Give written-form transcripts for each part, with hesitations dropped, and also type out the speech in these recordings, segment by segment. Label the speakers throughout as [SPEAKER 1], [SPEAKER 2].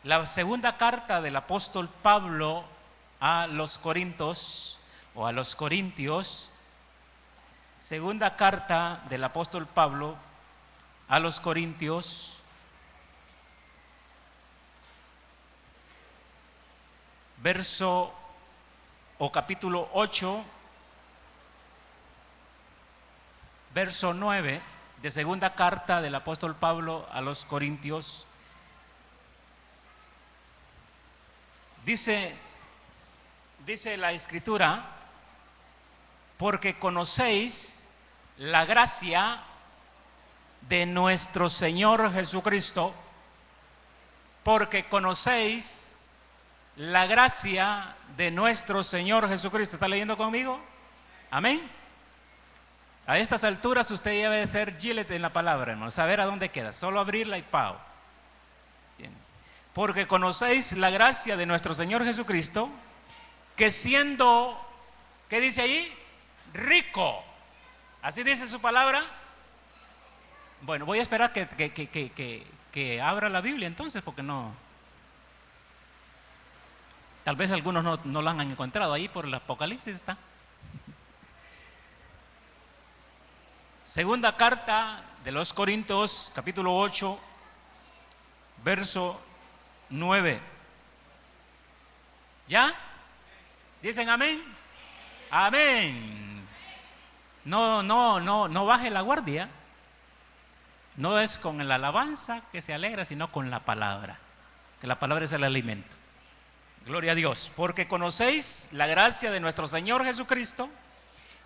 [SPEAKER 1] la segunda carta del apóstol Pablo a los Corintios, o a los Corintios, segunda carta del apóstol Pablo a los Corintios, verso o capítulo 8, verso 9, de segunda carta del apóstol Pablo a los Corintios. Dice la Escritura: porque conocéis la gracia de nuestro Señor Jesucristo, porque conocéis la gracia de nuestro Señor Jesucristo. ¿Está leyendo conmigo? Amén. A estas alturas usted debe de ser Gillette en la palabra, hermano, saber a dónde queda, solo abrirla y pao. Porque conocéis la gracia de nuestro Señor Jesucristo, que siendo, ¿qué dice ahí? Rico. ¿Así dice su palabra? Bueno, voy a esperar que abra la Biblia entonces, porque no. Tal vez algunos no la han encontrado ahí por el Apocalipsis está. Segunda carta de los Corintios, capítulo 8, verso 9. ¿Ya? ¿Dicen amén? Amén. No baje la guardia. No es con la alabanza que se alegra, sino con la palabra. Que la palabra es el alimento. Gloria a Dios. Porque conocéis la gracia de nuestro Señor Jesucristo,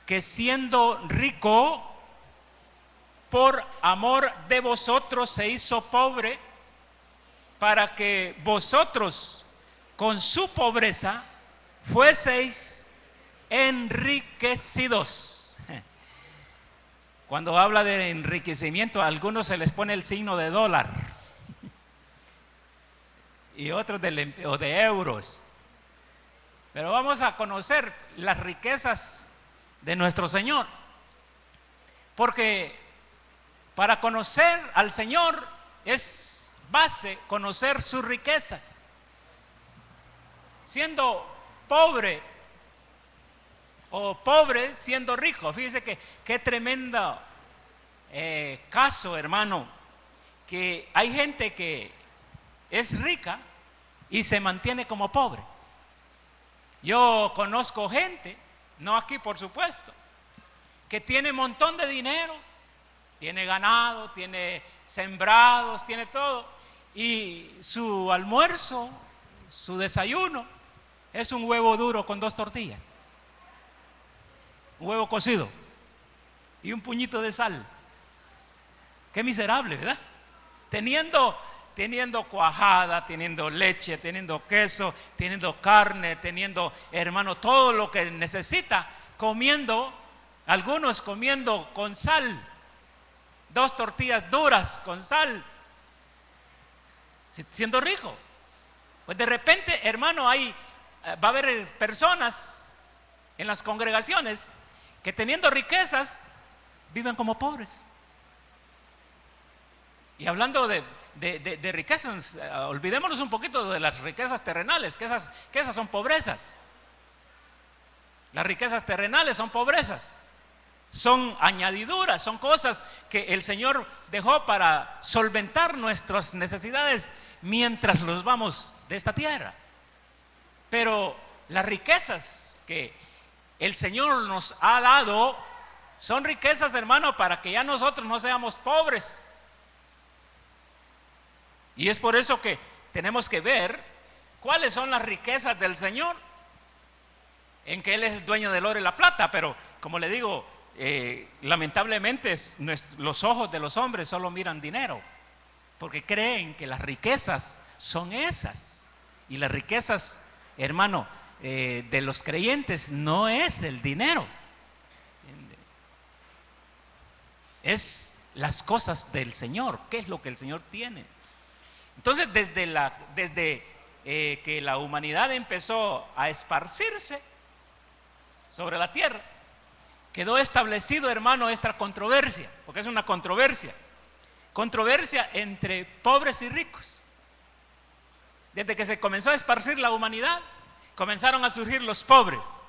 [SPEAKER 1] que siendo rico, por amor de vosotros se hizo pobre, para que vosotros con su pobreza fueseis enriquecidos. Cuando habla de enriquecimiento, a algunos se les pone el signo de dólar y otros de euros. Pero vamos a conocer las riquezas de nuestro Señor, porque para conocer al Señor es base conocer sus riquezas. Siendo pobre o pobre siendo rico. Fíjese que qué tremendo caso, hermano, que hay gente que es rica y se mantiene como pobre. Yo conozco gente, no aquí por supuesto, que tiene un montón de dinero, tiene ganado, tiene sembrados, tiene todo, y su almuerzo, su desayuno es un huevo duro con 2 tortillas, un huevo cocido y un puñito de sal. Qué miserable, ¿verdad? Teniendo cuajada, teniendo leche, teniendo queso, teniendo carne, teniendo, hermano, todo lo que necesita, comiendo, algunos comiendo con sal, 2 tortillas duras con sal, siendo rico. Pues de repente, hermano, va a haber personas en las congregaciones que teniendo riquezas viven como pobres. Y hablando de riquezas, olvidémonos un poquito de las riquezas terrenales, que esas son pobrezas. Las riquezas terrenales son pobrezas, son añadiduras, son cosas que el Señor dejó para solventar nuestras necesidades mientras los vamos de esta tierra. Pero las riquezas que el Señor nos ha dado son riquezas, hermano, para que ya nosotros no seamos pobres. Y es por eso que tenemos que ver cuáles son las riquezas del Señor, en que Él es el dueño del oro y la plata. Pero como le digo, lamentablemente los ojos de los hombres solo miran dinero, porque creen que las riquezas son esas. Y las riquezas, hermano, de los creyentes no es el dinero, ¿entiende? Es las cosas del Señor. ¿Qué es lo que el Señor tiene? Entonces, desde que la humanidad empezó a esparcirse sobre la tierra, quedó establecido, hermano, esta controversia, porque es una controversia entre pobres y ricos. Desde que se comenzó a esparcir la humanidad, comenzaron a surgir los pobres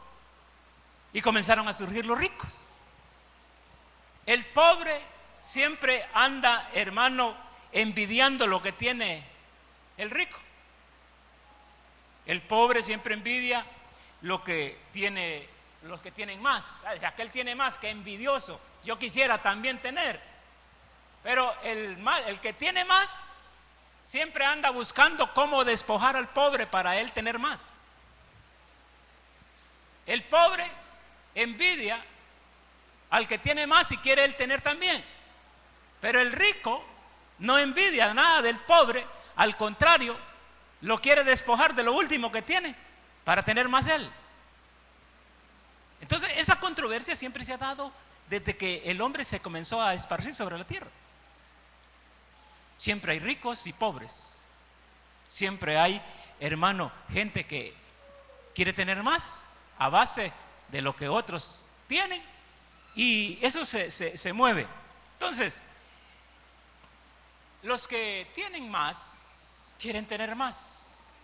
[SPEAKER 1] y comenzaron a surgir los ricos. El pobre siempre anda, hermano, envidiando lo que tiene el rico. El pobre siempre envidia lo que tiene los que tienen más. Aquel tiene más, que envidioso. Yo quisiera también tener. Pero el que tiene más siempre anda buscando cómo despojar al pobre para él tener más. El pobre envidia al que tiene más y quiere él tener también. Pero el rico no envidia nada del pobre, al contrario, lo quiere despojar de lo último que tiene para tener más él. Entonces, esa controversia siempre se ha dado desde que el hombre se comenzó a esparcir sobre la tierra. Siempre hay ricos y pobres. Siempre hay, hermano, gente que quiere tener más a base de lo que otros tienen, y eso se mueve. Entonces, los que tienen más quieren tener más,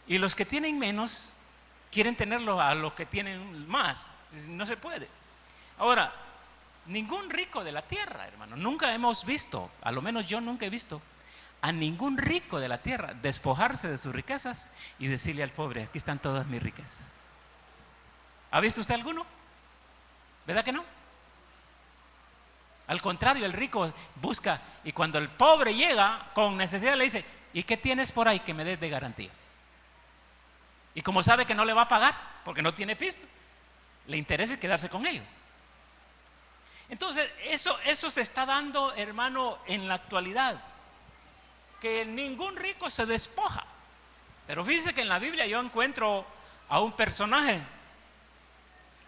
[SPEAKER 1] y los que tienen menos quieren tenerlo a los que tienen más. No se puede. Ahora, ningún rico de la tierra, hermano, nunca hemos visto, a lo menos yo nunca he visto a ningún rico de la tierra despojarse de sus riquezas y decirle al pobre: aquí están todas mis riquezas. ¿Ha visto usted alguno? ¿Verdad que no? Al contrario, el rico busca, y cuando el pobre llega con necesidad le dice: ¿y qué tienes por ahí que me des de garantía? Y como sabe que no le va a pagar porque no tiene pisto, le interesa quedarse con ello. Entonces, eso se está dando, hermano, en la actualidad, que ningún rico se despoja. Pero fíjese que en la Biblia yo encuentro a un personaje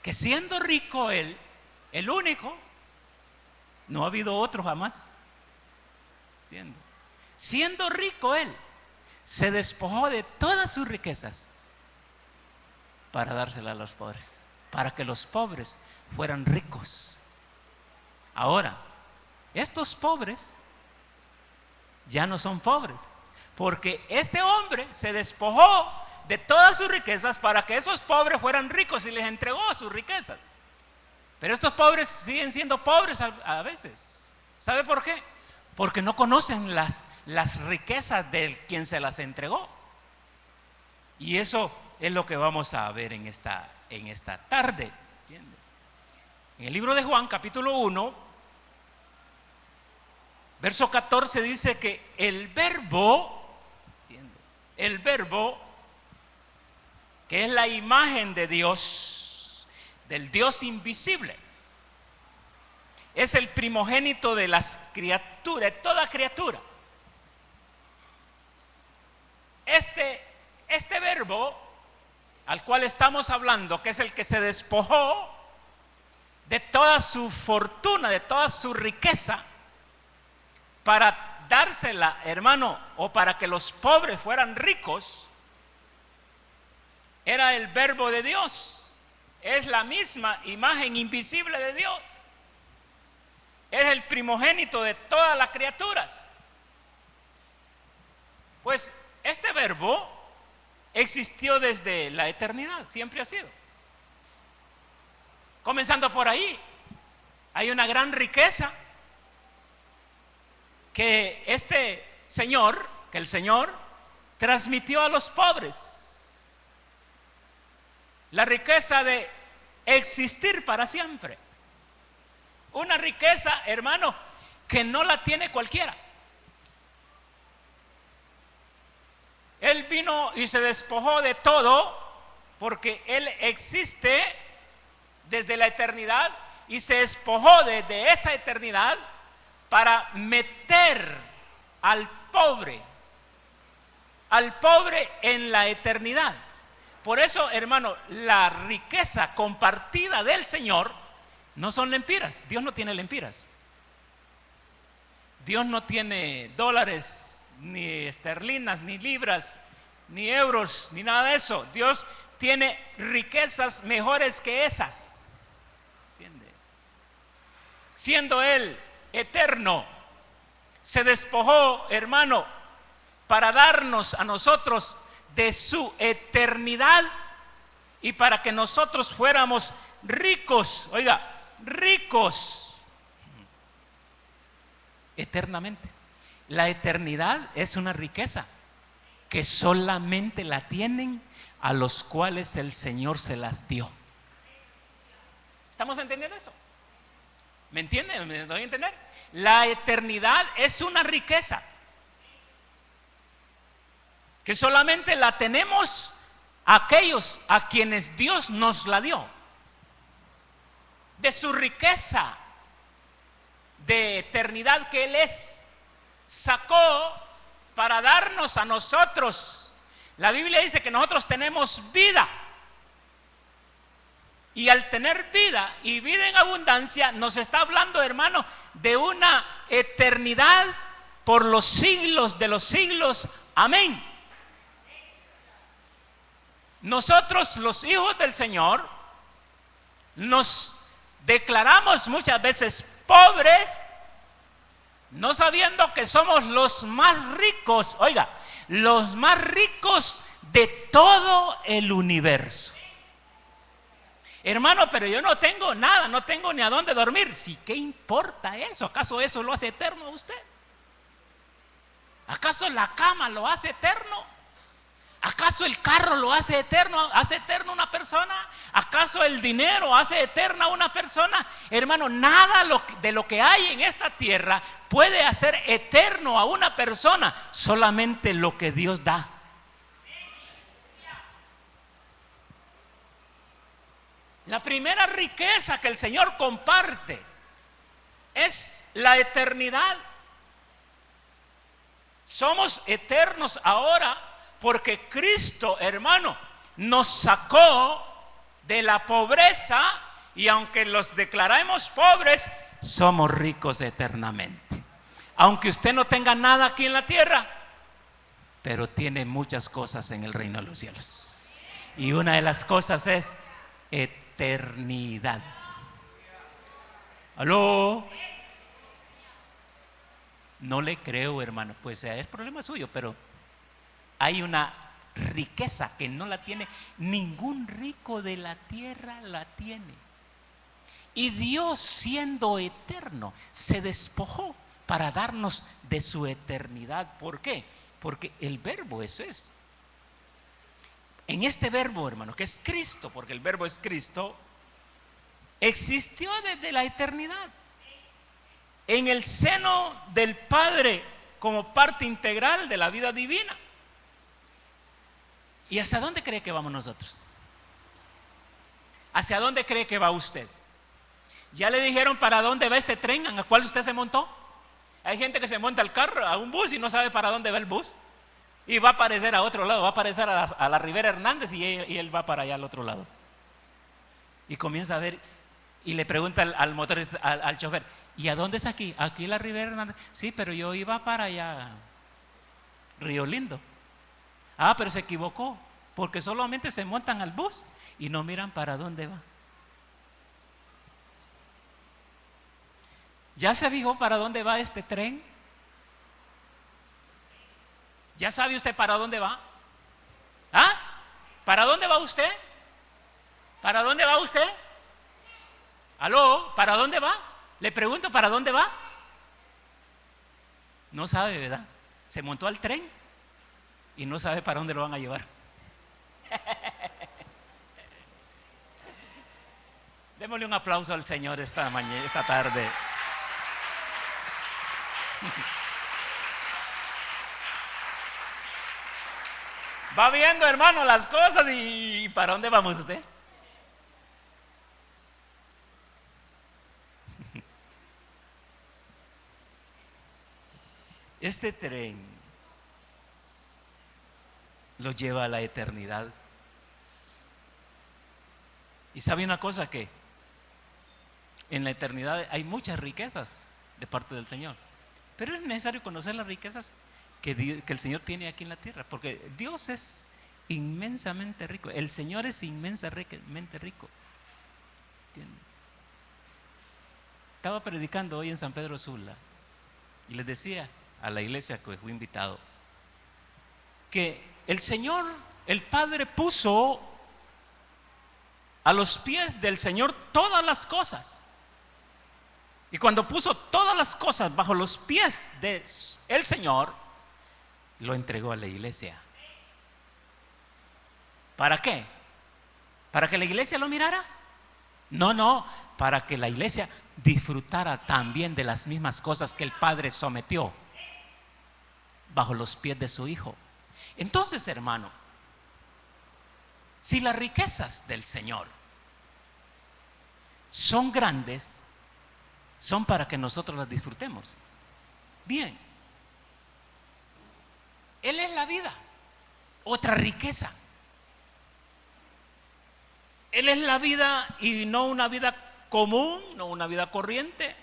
[SPEAKER 1] que, siendo rico él, el único, no ha habido otro jamás. ¿Entiende? Siendo rico él, se despojó de todas sus riquezas para dárselas a los pobres, para que los pobres fueran ricos. Ahora, estos pobres ya no son pobres, porque este hombre se despojó de todas sus riquezas para que esos pobres fueran ricos y les entregó sus riquezas. Pero estos pobres siguen siendo pobres a veces. ¿Sabe por qué? Porque no conocen las riquezas de quien se las entregó. Y eso es lo que vamos a ver en esta tarde. ¿Entiende? En el libro de Juan, capítulo 1, verso 14, dice que el verbo, que es la imagen de Dios, del Dios invisible, es el primogénito de las criaturas, de toda criatura. Este verbo al cual estamos hablando, que es el que se despojó de toda su fortuna, de toda su riqueza, para dársela, hermano, o para que los pobres fueran ricos, era el verbo de Dios. Es la misma imagen invisible de Dios. Es el primogénito de todas las criaturas. Pues este verbo existió desde la eternidad, siempre ha sido. Comenzando por ahí, hay una gran riqueza que el Señor transmitió a los pobres. La riqueza de existir para siempre. Una riqueza, hermano, que no la tiene cualquiera. Él vino y se despojó de todo porque Él existe desde la eternidad y se despojó desde esa eternidad para meter al pobre en la eternidad. Por eso, hermano, la riqueza compartida del Señor no son lempiras. Dios no tiene lempiras. Dios no tiene dólares, ni esterlinas, ni libras, ni euros, ni nada de eso. Dios tiene riquezas mejores que esas. ¿Entiende? Siendo Él eterno, se despojó, hermano, para darnos a nosotros de su eternidad y para que nosotros fuéramos ricos, oiga, ricos eternamente. La eternidad es una riqueza que solamente la tienen a los cuales el Señor se las dio. ¿Estamos entendiendo eso? ¿Me entienden? ¿Me doy a entender? La eternidad es una riqueza que solamente la tenemos aquellos a quienes Dios nos la dio. De su riqueza de eternidad que Él sacó para darnos a nosotros. La Biblia dice que nosotros tenemos vida. Y al tener vida y vida en abundancia, nos está hablando, hermano, de una eternidad por los siglos de los siglos. Amén. Nosotros, los hijos del Señor, nos declaramos muchas veces pobres, no sabiendo que somos los más ricos, oiga, los más ricos de todo el universo. Hermano, pero yo no tengo nada, no tengo ni a dónde dormir. Sí, ¿qué importa eso? ¿Acaso eso lo hace eterno a usted? ¿Acaso la cama lo hace eterno? ¿Acaso el carro lo hace eterno a una persona? ¿Acaso el dinero hace eterna a una persona? Hermano, nada de lo que hay en esta tierra puede hacer eterno a una persona, solamente lo que Dios da. La primera riqueza que el Señor comparte es la eternidad. Somos eternos ahora porque Cristo, hermano, nos sacó de la pobreza y aunque los declaramos pobres, somos ricos eternamente. Aunque usted no tenga nada aquí en la tierra, pero tiene muchas cosas en el reino de los cielos. Y una de las cosas es eternidad. ¿Aló? No le creo, hermano. Pues es problema suyo, pero hay una riqueza que no la tiene ningún rico de la tierra, la tiene. Y Dios, siendo eterno, se despojó para darnos de su eternidad. ¿Por qué? Porque el verbo eso es. En este verbo, hermano, que es Cristo, porque el verbo es Cristo, existió desde la eternidad en el seno del Padre como parte integral de la vida divina. ¿Y hacia dónde cree que vamos nosotros? ¿Hacia dónde cree que va usted? ¿Ya le dijeron para dónde va este tren a cuál usted se montó? Hay gente que se monta al carro, a un bus y no sabe para dónde va el bus. Y va a aparecer a otro lado, va a aparecer a la Rivera Hernández y él va para allá al otro lado. Y comienza a ver y le pregunta al motorista, al chofer, ¿y a dónde es aquí? Aquí la Rivera Hernández. Sí, pero yo iba para allá, Río Lindo. Ah, pero se equivocó, porque solamente se montan al bus y no miran para dónde va. ¿Ya se fijó para dónde va este tren? ¿Ya sabe usted para dónde va? ¿Ah? ¿Para dónde va usted? ¿Para dónde va usted? ¿Aló? ¿Para dónde va? Le pregunto, ¿para dónde va? No sabe, ¿verdad? Se montó al tren y no sabe para dónde lo van a llevar. Démosle un aplauso al Señor esta mañana, esta tarde. Va viendo, hermano, las cosas y ¿para dónde vamos usted? Este tren lo lleva a la eternidad. Y sabe una cosa, que en la eternidad hay muchas riquezas de parte del Señor, pero es necesario conocer las riquezas que el Señor tiene aquí en la tierra, porque Dios es inmensamente rico, el Señor es inmensamente rico. ¿Entienden? Estaba predicando hoy en San Pedro Sula y les decía a la iglesia que fui invitado que el Señor, el Padre, puso a los pies del Señor todas las cosas. Y cuando puso todas las cosas bajo los pies del Señor, lo entregó a la iglesia. ¿Para qué? ¿Para que la iglesia lo mirara? No, para que la iglesia disfrutara también de las mismas cosas que el Padre sometió bajo los pies de su Hijo. Entonces, hermano, si las riquezas del Señor son grandes, son para que nosotros las disfrutemos. Bien, Él es la vida, otra riqueza. Él es la vida y no una vida común, no una vida corriente.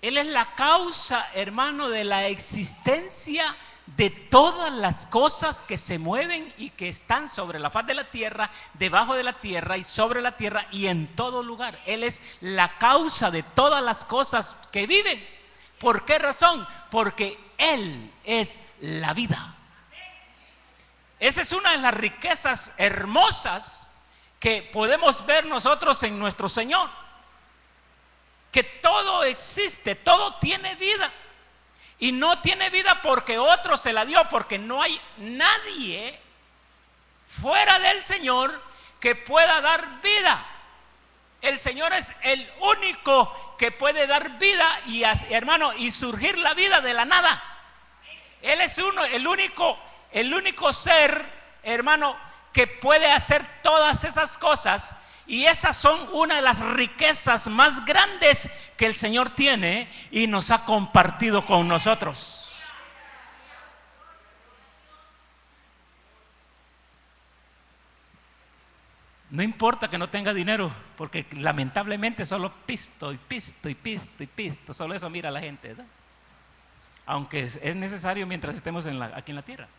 [SPEAKER 1] Él es la causa, hermano, de la existencia de todas las cosas que se mueven y que están sobre la faz de la tierra, debajo de la tierra y sobre la tierra y en todo lugar. Él es la causa de todas las cosas que viven. ¿Por qué razón? Porque Él es la vida. Esa es una de las riquezas hermosas que podemos ver nosotros en nuestro Señor. Que todo existe, todo tiene vida. Y no tiene vida porque otro se la dio, porque no hay nadie fuera del Señor que pueda dar vida. El Señor es el único que puede dar vida y, hermano, y surgir la vida de la nada. Él es el único ser, hermano, que puede hacer todas esas cosas. Y esas son una de las riquezas más grandes que el Señor tiene y nos ha compartido con nosotros. No importa que no tenga dinero, porque lamentablemente solo pisto y pisto y pisto y pisto, solo eso mira la gente, ¿no? Aunque es necesario mientras estemos aquí en la tierra.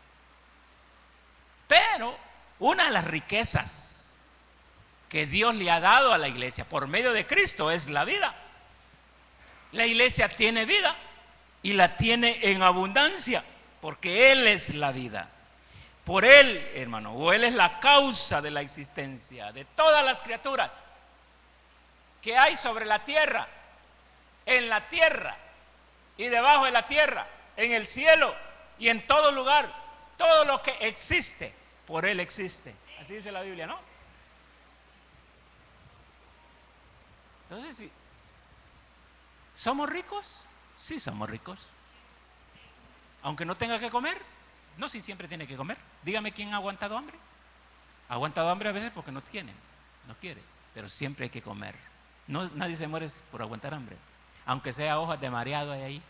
[SPEAKER 1] Pero una de las riquezas que Dios le ha dado a la iglesia por medio de Cristo es la vida. La iglesia tiene vida y la tiene en abundancia porque Él es la vida. Por Él, hermano, o Él es la causa de la existencia de todas las criaturas que hay sobre la tierra, en la tierra y debajo de la tierra, en el cielo y en todo lugar. Todo lo que existe, por Él existe. Así dice la Biblia, ¿no? Entonces, ¿somos ricos? Sí, somos ricos. Aunque no tenga que comer. No, si siempre tiene que comer. Dígame quién ha aguantado hambre. Ha aguantado hambre a veces porque no quiere, pero siempre hay que comer. No, nadie se muere por aguantar hambre. Aunque sea hojas de mareado ahí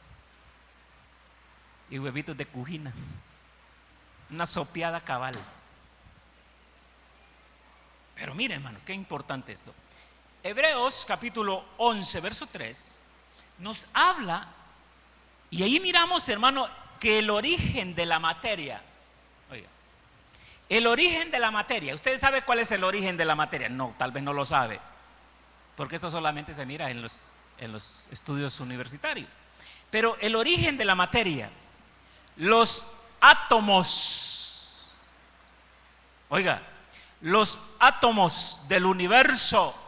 [SPEAKER 1] y huevitos de cujina. Una sopeada cabal. Pero mire, hermano, qué importante esto. Hebreos capítulo 11, verso 3, nos habla, y ahí miramos, hermano, que el origen de la materia, oiga, el origen de la materia, ¿usted sabe cuál es el origen de la materia? No, tal vez no lo sabe, porque esto solamente se mira en los estudios universitarios. Pero el origen de la materia, los átomos, oiga, los átomos del universo.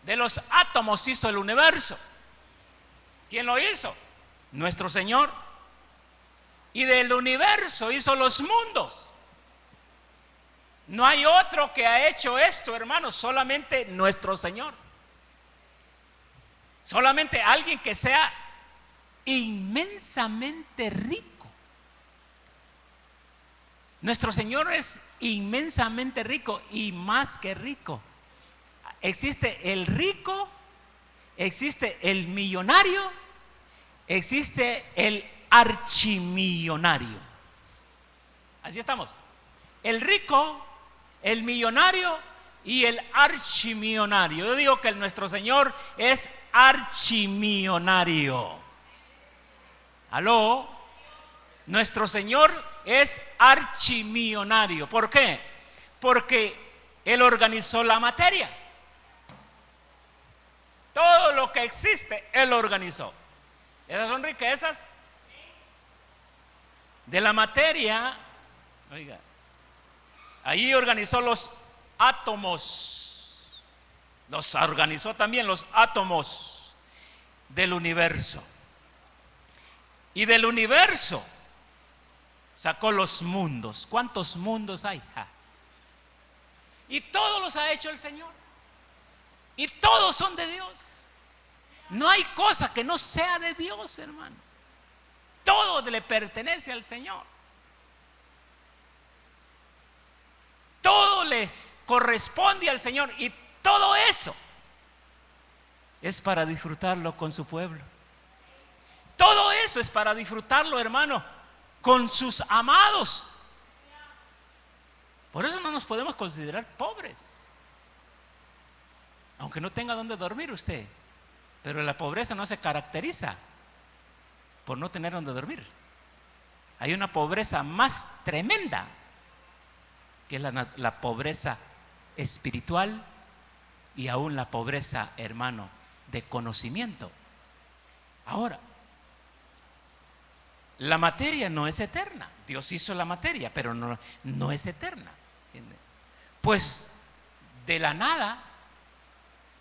[SPEAKER 1] De los átomos hizo el universo. ¿Quién lo hizo? Nuestro Señor. Y del universo hizo los mundos. No hay otro que ha hecho esto, hermanos, solamente nuestro Señor. Solamente alguien que sea inmensamente rico. Nuestro Señor es inmensamente rico y más que rico. Existe el rico, existe el millonario, existe el archimillonario. Así estamos. El rico, el millonario y el archimillonario. Yo digo que nuestro Señor es archimillonario. ¿Aló? Nuestro Señor es archimillonario. ¿Por qué? Porque Él organizó la materia. Todo lo que existe, Él organizó. ¿Esas son riquezas? de la materia, oiga, ahí organizó los átomos, los organizó también los átomos del universo. Y del universo sacó los mundos. ¿Cuántos mundos hay? Y todos los ha hecho el Señor. Y todos son de Dios. No hay cosa que no sea de Dios, hermano. Todo le pertenece al Señor. Todo le corresponde al Señor. Y todo eso es para disfrutarlo con su pueblo. Todo eso es para disfrutarlo, hermano, con sus amados. Por eso no nos podemos considerar pobres, aunque no tenga donde dormir usted. Pero la pobreza no se caracteriza por no tener donde dormir. Hay una pobreza más tremenda, que es la pobreza espiritual y aún la pobreza, hermano, de conocimiento. Ahora, la materia no es eterna. Dios hizo la materia, pero no es eterna. Pues de la nada,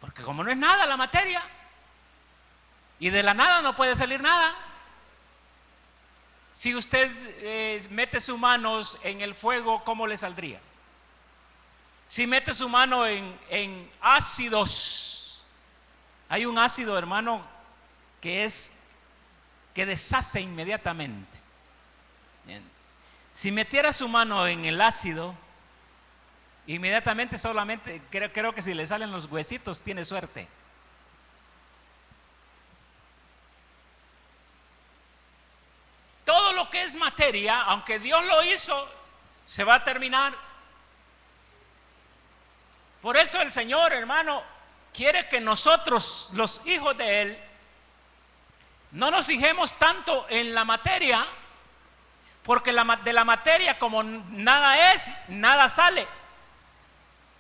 [SPEAKER 1] porque como no es nada la materia, y de la nada no puede salir nada. Si usted mete sus manos en el fuego, ¿cómo le saldría? Si mete su mano en ácidos, hay un ácido, hermano, que deshace inmediatamente. Bien. Si metiera su mano en el ácido, inmediatamente solamente, creo que si le salen los huesitos, tiene suerte. Todo lo que es materia, aunque Dios lo hizo, se va a terminar. Por eso el Señor, hermano, quiere que nosotros, los hijos de Él, no nos fijemos tanto en la materia, porque de la materia, como nada es, nada sale.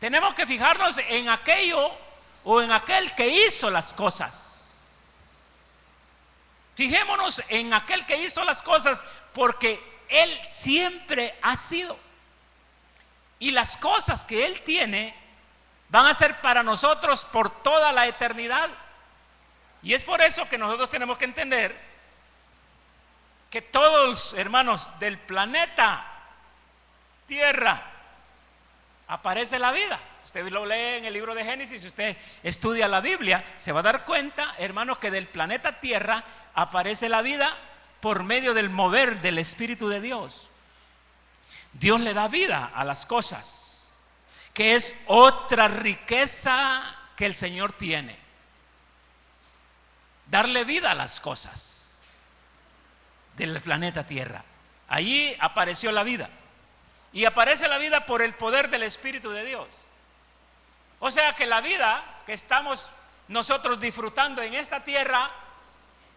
[SPEAKER 1] Tenemos que fijarnos en aquello o en aquel que hizo las cosas. Fijémonos en aquel que hizo las cosas, porque Él siempre ha sido. Y las cosas que Él tiene van a ser para nosotros por toda la eternidad. Y es por eso que nosotros tenemos que entender que todos, hermanos, del planeta Tierra aparece la vida. Usted lo lee en el libro de Génesis. Si usted estudia la Biblia, se va a dar cuenta, hermanos, que del planeta Tierra aparece la vida por medio del mover del Espíritu de Dios. Dios le da vida a las cosas, que es otra riqueza que el Señor tiene. Darle vida a las cosas del planeta Tierra. Allí apareció la vida. Y aparece la vida por el poder del Espíritu de Dios. O sea que la vida que estamos nosotros disfrutando en esta tierra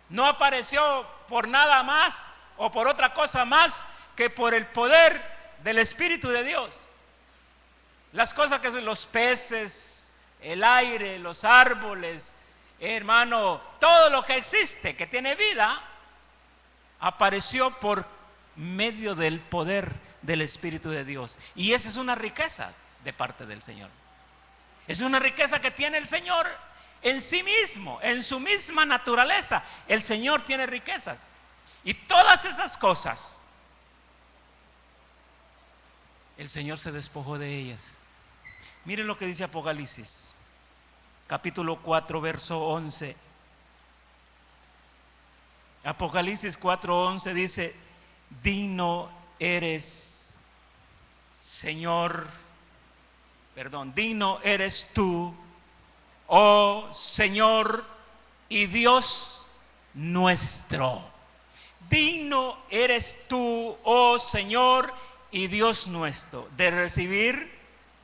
[SPEAKER 1] no apareció por nada más o por otra cosa más que por el poder del Espíritu de Dios. Las cosas que son los peces, el aire, los árboles, hermano, todo lo que existe, que tiene vida, apareció por medio del poder del Espíritu de Dios. Y esa es una riqueza de parte del Señor. Es una riqueza que tiene el Señor en sí mismo, en su misma naturaleza. El Señor tiene riquezas. Y todas esas cosas, el Señor se despojó de ellas. Miren lo que dice Apocalipsis, capítulo 4, verso 11. Apocalipsis 4:11 dice: digno eres, Señor, digno eres tú, oh Señor y Dios nuestro. Digno eres tú, oh Señor y Dios nuestro, de recibir,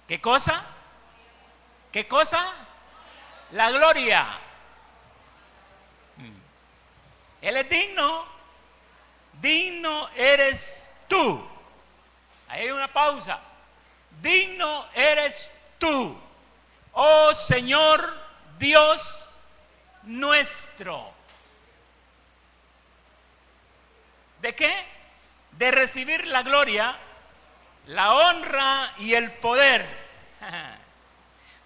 [SPEAKER 1] ¿qué cosa? ¿Qué cosa? La gloria. Él es digno. Digno eres tú. Ahí hay una pausa. Digno eres tú, oh Señor Dios nuestro. ¿De qué? de recibir la gloria, la honra y el poder.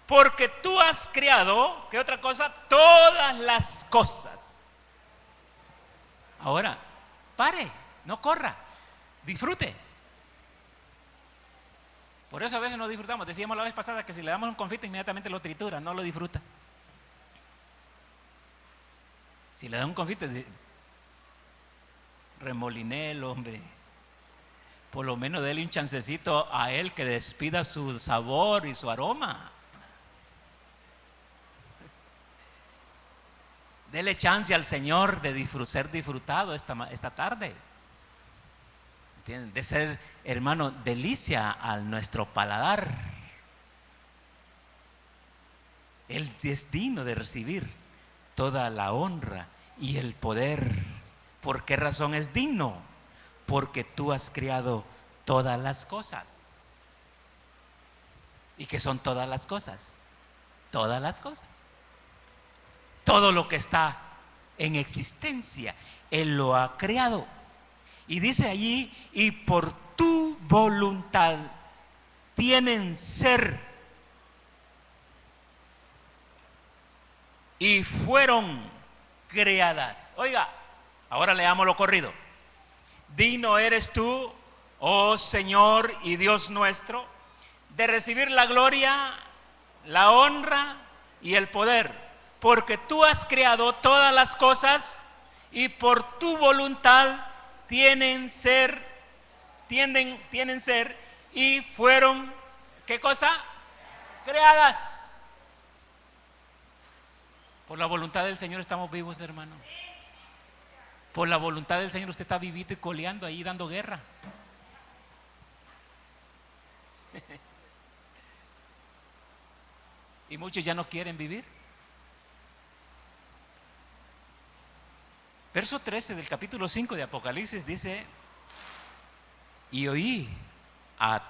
[SPEAKER 1] Porque tú has creado, ¿qué otra cosa? Todas las cosas. Ahora, pare, no corra, disfrute. Por eso a veces no disfrutamos. Decíamos la vez pasada que si le damos un confite inmediatamente lo tritura, no lo disfruta. Si le da un confite, remolinelo, hombre. Por lo menos déle un chancecito a él que despida su sabor y su aroma. Dele chance al Señor de ser disfrutado esta tarde. ¿Entienden? De ser, hermano, delicia a nuestro paladar. Él es digno de recibir toda la honra y el poder. ¿Por qué razón es digno? Porque tú has creado todas las cosas. ¿Y qué son todas las cosas? Todas las cosas. Todo lo que está en existencia, Él lo ha creado. Y dice allí, y por tu voluntad tienen ser y fueron creadas. Oiga, ahora leámoslo corrido. Digno eres tú, oh Señor y Dios nuestro, de recibir la gloria, la honra y el poder, porque tú has creado todas las cosas y por tu voluntad tienen ser y fueron, ¿qué cosa? Creadas. Por la voluntad del Señor estamos vivos, hermano. Por la voluntad del Señor usted está vivito y coleando ahí dando guerra. Y muchos ya no quieren vivir. Verso 13 del capítulo 5 de Apocalipsis dice: y oí a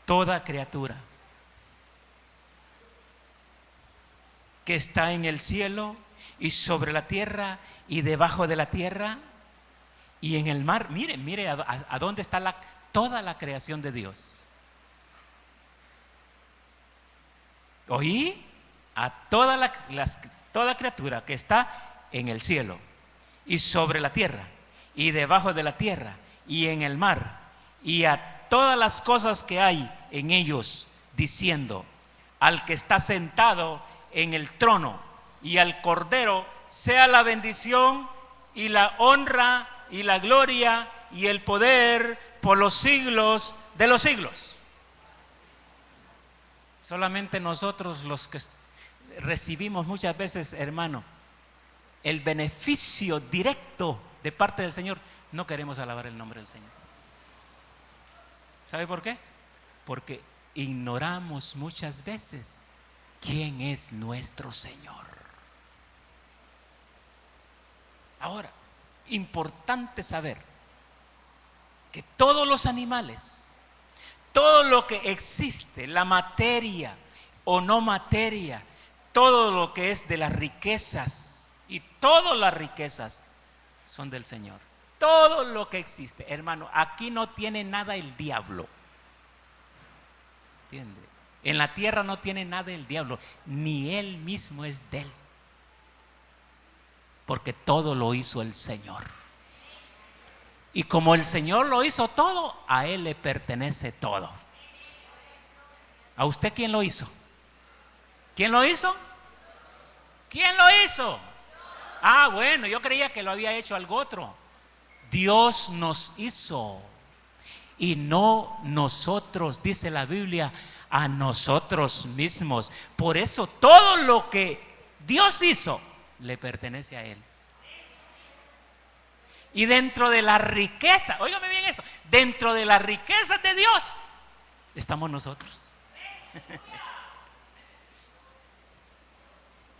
[SPEAKER 1] toda criatura que está en el cielo y sobre la tierra y debajo de la tierra y en el mar. Mire a dónde está toda la creación de Dios. Oí a toda criatura que está en el cielo y sobre la tierra y debajo de la tierra y en el mar, y a todas las cosas que hay en ellos, diciendo: al que está sentado en el trono y al Cordero sea la bendición y la honra y la gloria y el poder por los siglos de los siglos. Solamente nosotros los que recibimos muchas veces, hermano, el beneficio directo de parte del Señor, no queremos alabar el nombre del Señor. ¿Sabe por qué? Porque ignoramos muchas veces quién es nuestro Señor. Ahora, importante saber que todos los animales, todo lo que existe, la materia o no materia, todo lo que es de las riquezas, y todas las riquezas son del Señor. Todo lo que existe, hermano, aquí no tiene nada el diablo. ¿Entiende? En la tierra no tiene nada el diablo, ni él mismo es de él. Porque todo lo hizo el Señor. Y como el Señor lo hizo todo, a Él le pertenece todo. ¿A usted quién lo hizo? ¿Quién lo hizo? ¿Quién lo hizo? Ah, bueno, yo creía que lo había hecho algo otro. Dios nos hizo. Y no nosotros, dice la Biblia, a nosotros mismos. Por eso todo lo que Dios hizo le pertenece a Él. Y dentro de la riqueza, óigame bien eso, dentro de las riquezas de Dios estamos nosotros.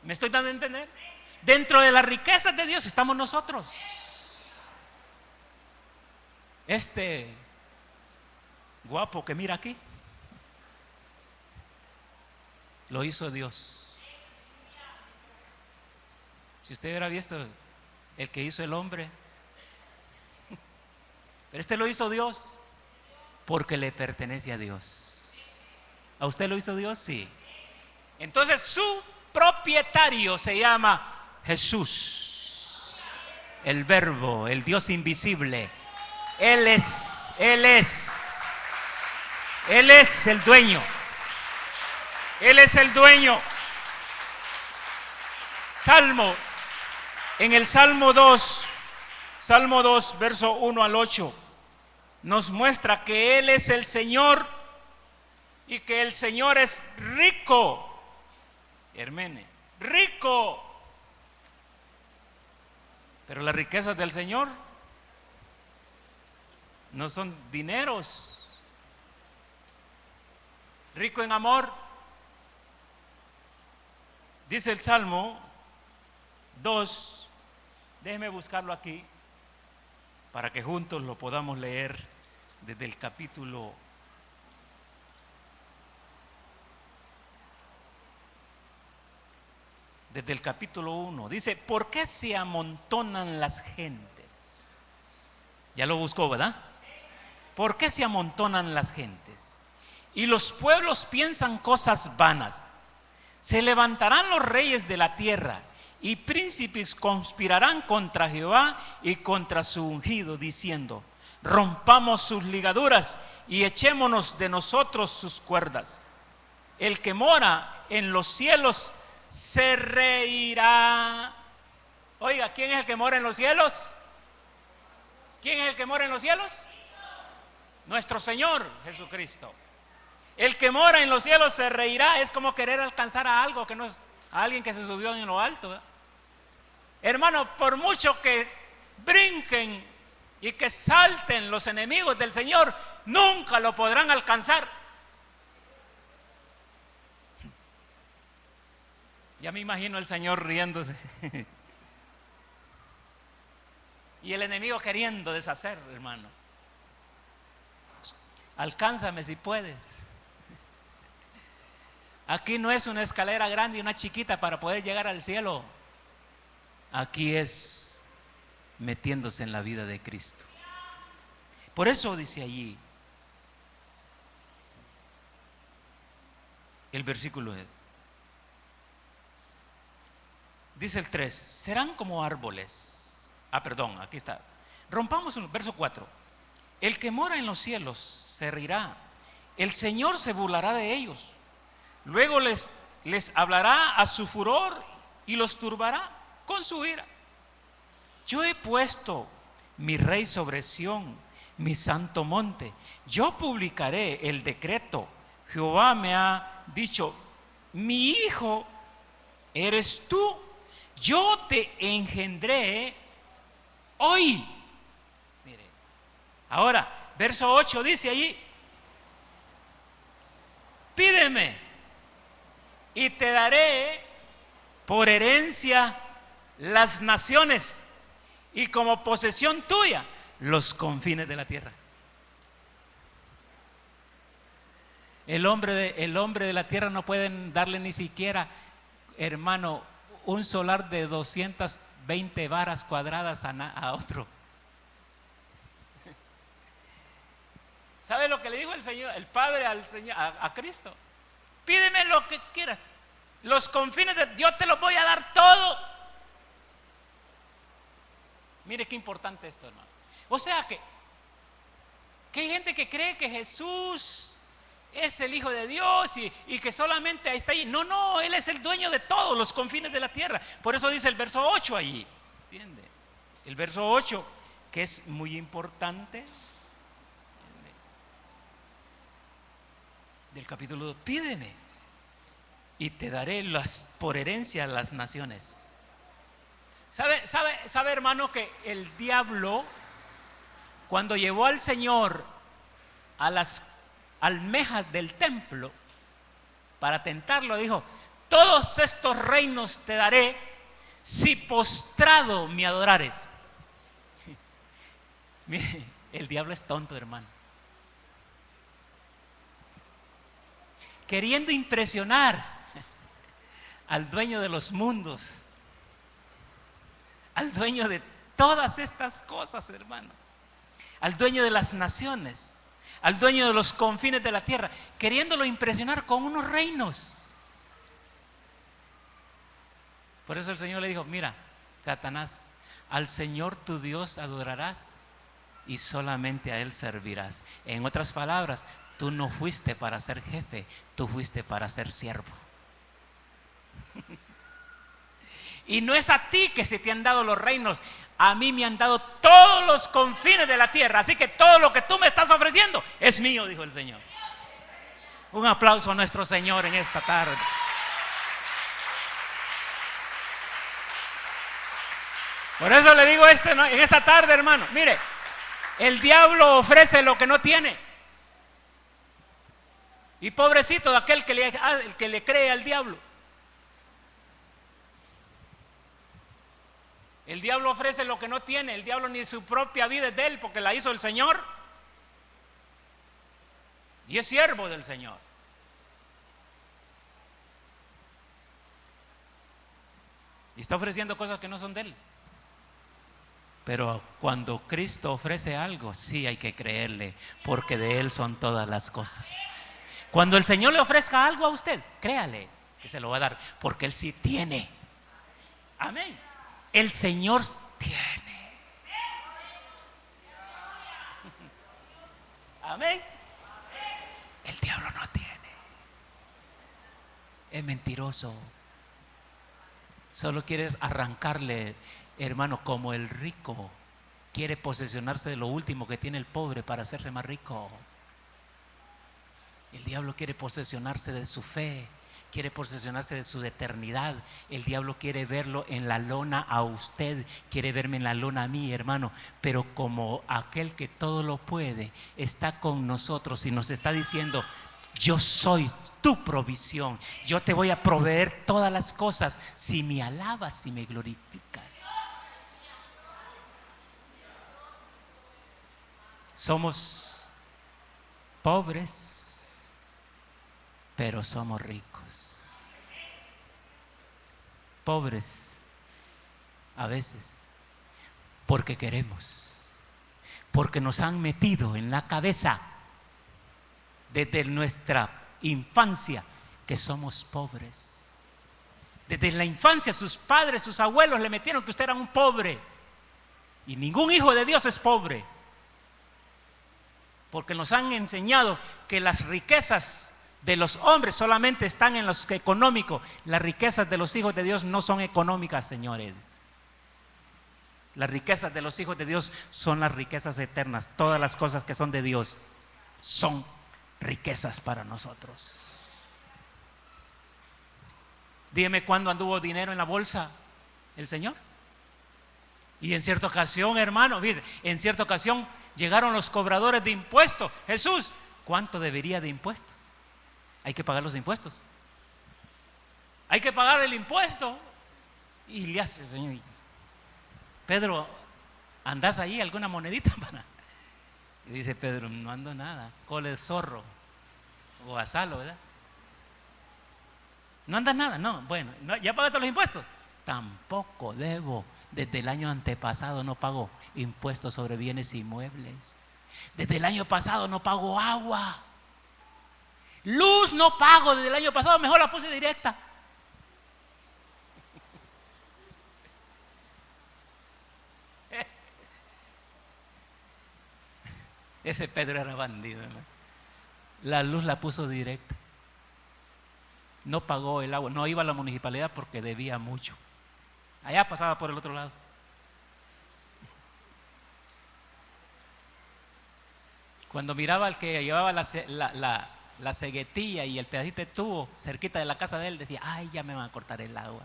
[SPEAKER 1] ¿Me estoy dando a entender? Dentro de las riquezas de Dios estamos nosotros. Este guapo que mira aquí, lo hizo Dios. Si usted hubiera visto el que hizo el hombre, Pero este lo hizo Dios porque le pertenece a Dios. ¿A usted lo hizo Dios? Sí. Entonces su propietario se llama Jesús, el Verbo, el Dios invisible. Él es el dueño. Él es el dueño. En el Salmo 2, verso 1 al 8, nos muestra que Él es el Señor y que el Señor es rico. Hermene, rico. Pero las riquezas del Señor no son dineros. Rico en amor. Dice el Salmo 2, déjeme buscarlo aquí para que juntos lo podamos leer desde el capítulo 1. Dice: ¿por qué se amontonan las gentes? Ya lo buscó, ¿verdad? ¿Por qué se amontonan las gentes? Y los pueblos piensan cosas vanas. Se levantarán los reyes de la tierra y príncipes conspirarán contra Jehová y contra su ungido, diciendo: rompamos sus ligaduras y echémonos de nosotros sus cuerdas. El que mora en los cielos se reirá. Oiga, ¿quién es el que mora en los cielos? ¿Quién es el que mora en los cielos? Nuestro Señor Jesucristo. El que mora en los cielos se reirá. Es como querer alcanzar a algo que no es, a alguien que se subió en lo alto, ¿verdad? Hermano, por mucho que brinquen y que salten los enemigos del Señor, nunca lo podrán alcanzar. Ya me imagino el Señor riéndose y el enemigo queriendo deshacer, hermano. Alcánzame si puedes. Aquí no es una escalera grande y una chiquita para poder llegar al cielo. Aquí es metiéndose en la vida de Cristo. Por eso dice allí el versículo, dice el 3: serán como árboles. Aquí está. Rompamos el verso 4. El que mora en los cielos se reirá. El Señor se burlará de ellos. Luego les hablará a su furor y los turbará con su ira. Yo he puesto mi rey sobre Sión, mi santo monte. Yo publicaré el decreto. Jehová me ha dicho: mi hijo eres tú. Yo te engendré hoy. Mire, ahora, verso 8 dice allí: pídeme y te daré por herencia las naciones y como posesión tuya los confines de la tierra. El hombre de la tierra no pueden darle ni siquiera, hermano, un solar de 220 varas cuadradas a otro. ¿Sabe lo que le dijo el Señor, el Padre al Señor, a Cristo? Pídeme lo que quieras, los confines de Dios te los voy a dar todo. Mire qué importante esto, hermano. O sea que hay gente que cree que Jesús es el Hijo de Dios y que solamente está ahí. No, Él es el dueño de todos los confines de la tierra. Por eso dice el verso 8 allí, ¿entiende? El verso 8, que es muy importante, del capítulo 2: pídeme y te daré por herencia las naciones. ¿Sabe, hermano, que el diablo, cuando llevó al Señor a las almejas del templo para tentarlo, dijo: todos estos reinos te daré si postrado me adorares? Mire, el diablo es tonto, hermano. Queriendo impresionar al dueño de los mundos, al dueño de todas estas cosas, hermano, al dueño de las naciones, al dueño de los confines de la tierra, queriéndolo impresionar con unos reinos. Por eso el Señor le dijo: mira, Satanás, al Señor tu Dios adorarás y solamente a Él servirás. En otras palabras, tú no fuiste para ser jefe, tú fuiste para ser siervo. Y no es a ti que se te han dado los reinos, a mí me han dado todos los confines de la tierra, así que todo lo que tú me estás ofreciendo es mío, dijo el Señor. Un aplauso a nuestro Señor en esta tarde. Por eso le digo en esta tarde, hermano, mire, el diablo ofrece lo que no tiene. Y pobrecito de aquel que le cree al diablo. El diablo ofrece lo que no tiene. El diablo ni su propia vida es de él, porque la hizo el Señor. Y es siervo del Señor. Y está ofreciendo cosas que no son de él. Pero cuando Cristo ofrece algo, sí hay que creerle, porque de Él son todas las cosas. Cuando el Señor le ofrezca algo a usted, créale que se lo va a dar, porque Él sí tiene. Amén. El Señor tiene. Amén. El diablo no tiene. Es mentiroso. Solo quieres arrancarle, hermano, como el rico quiere posesionarse de lo último que tiene el pobre para hacerse más rico. El diablo quiere posesionarse de su fe, quiere posesionarse de su eternidad. El diablo quiere verlo en la lona a usted, quiere verme en la lona a mí, hermano. Pero como aquel que todo lo puede está con nosotros y nos está diciendo: yo soy tu provisión, yo te voy a proveer todas las cosas si me alabas, si me glorificas. Somos pobres, pero somos ricos. Pobres a veces porque queremos, porque nos han metido en la cabeza desde nuestra infancia que somos pobres. Desde la infancia sus padres, sus abuelos le metieron que usted era un pobre. Y ningún hijo de Dios es pobre, porque nos han enseñado que las riquezas de los hombres solamente están en los económicos. Las riquezas de los hijos de Dios no son económicas, señores. Las riquezas de los hijos de Dios son las riquezas eternas. Todas las cosas que son de Dios son riquezas para nosotros. Dígame cuándo anduvo dinero en la bolsa el Señor. Y en cierta ocasión, hermano, fíjese, en cierta ocasión llegaron los cobradores de impuestos. Jesús, ¿cuánto debería de impuesto? Hay que pagar los impuestos. Hay que pagar el impuesto. Y le hace el Señor: Pedro, ¿andás ahí alguna monedita para? Y dice Pedro: no ando nada, cole de zorro o asalo, ¿verdad? No andas nada, no, bueno, ¿ya pagaste los impuestos? Tampoco debo. Desde el año antepasado no pago impuestos sobre bienes inmuebles. Desde el año pasado no pago agua. Luz no pago desde el año pasado, mejor la puse directa. Ese Pedro era bandido, ¿no? La luz la puso directa. No pagó el agua, no iba a la municipalidad porque debía mucho. Allá pasaba por el otro lado. Cuando miraba al que llevaba la ceguetilla y el pedacito de tubo cerquita de la casa de él, decía: ay, ya me van a cortar el agua.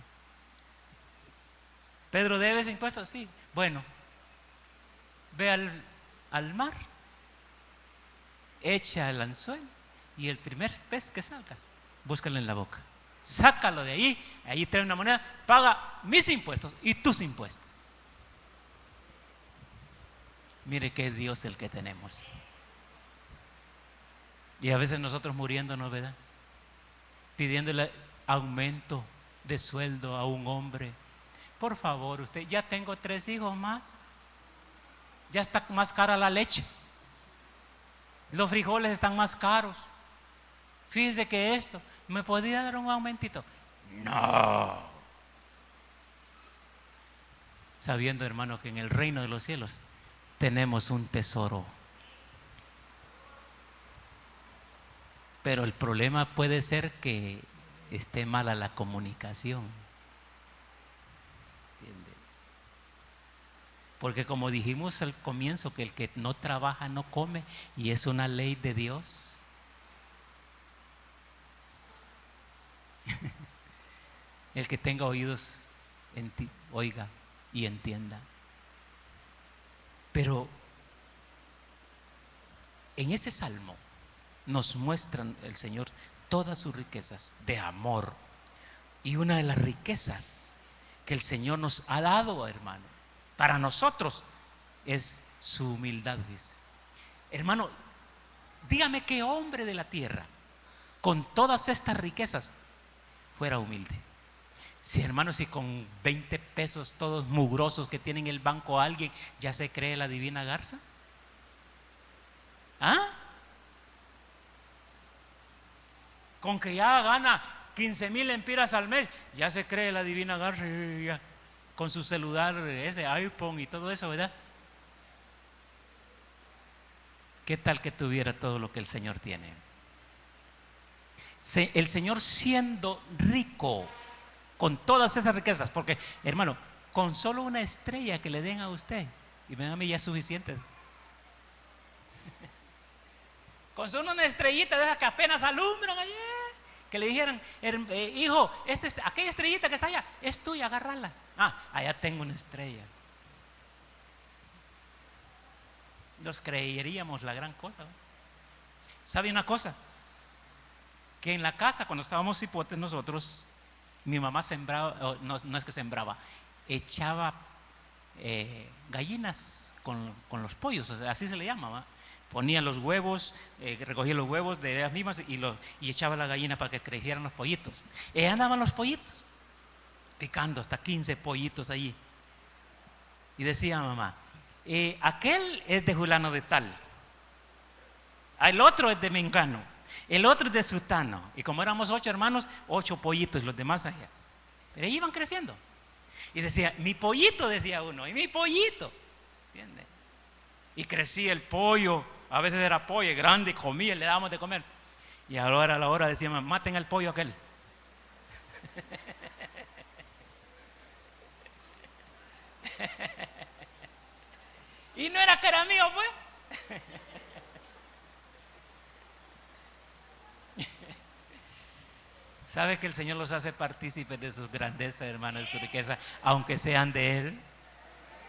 [SPEAKER 1] ¿Pedro debe ese impuesto? Sí. Bueno, ve al mar, echa el anzuelo y el primer pez que salgas, búscalo en la boca. Sácalo de ahí trae una moneda, paga mis impuestos y tus impuestos. Mire qué Dios el que tenemos. Y a veces nosotros muriéndonos, ¿verdad? Pidiéndole aumento de sueldo a un hombre. Por favor, usted, ya tengo 3 hijos más. Ya está más cara la leche. Los frijoles están más caros. Fíjese que esto, ¿me podría dar un aumentito? No. Sabiendo, hermano, que en el reino de los cielos tenemos un tesoro. Pero el problema puede ser que esté mala la comunicación. ¿Entiende? Porque como dijimos al comienzo, que el que no trabaja no come, y es una ley de Dios. El que tenga oídos, oiga y entienda. Pero en ese salmo nos muestran el Señor todas sus riquezas de amor. Y una de las riquezas que el Señor nos ha dado, hermano, para nosotros, es su humildad, dice. Hermano, dígame qué hombre de la tierra, con todas estas riquezas, fuera humilde. Si, hermano, si con 20 pesos todos mugrosos que tiene en el banco alguien ya se cree la divina garza. ¿Ah? Con que ya gana 15,000 lempiras al mes, ya se cree la divina garza, ya, con su celular, ese iPhone y todo eso, ¿verdad? ¿Qué tal que tuviera todo lo que el Señor tiene? El Señor, siendo rico con todas esas riquezas, porque, hermano, con solo una estrella que le den a usted, y ven a mí, ya es suficiente. Con solo una estrellita de esas que apenas alumbran allá, que le dijeran, hijo, aquella estrellita que está allá es tuya, agárrala. Ah, allá tengo una estrella. Nos creeríamos la gran cosa, ¿no? ¿Sabe una cosa? Que en la casa, cuando estábamos hipotes nosotros, mi mamá sembraba, no es que sembraba, echaba gallinas con los pollos, o sea, así se le llama, ¿va? Ponía los huevos, recogía los huevos de ellas mismas y echaba la gallina para que crecieran los pollitos. Y andaban los pollitos, picando hasta 15 pollitos allí. Y decía mamá, aquel es de fulano de tal, el otro es de mengano, el otro es de sutano. Y como éramos 8 hermanos, 8 pollitos, los demás allá. Pero ahí iban creciendo. Y decía, mi pollito, decía uno, y mi pollito. ¿Entiendes? Y crecía el pollo, a veces era pollo grande, comía, le dábamos de comer. Y ahora a la hora decíamos, maten al pollo aquel. Y no era que era mío, pues. ¿Sabe que el Señor los hace partícipes de sus grandezas, hermanos, de su riqueza, aunque sean de Él?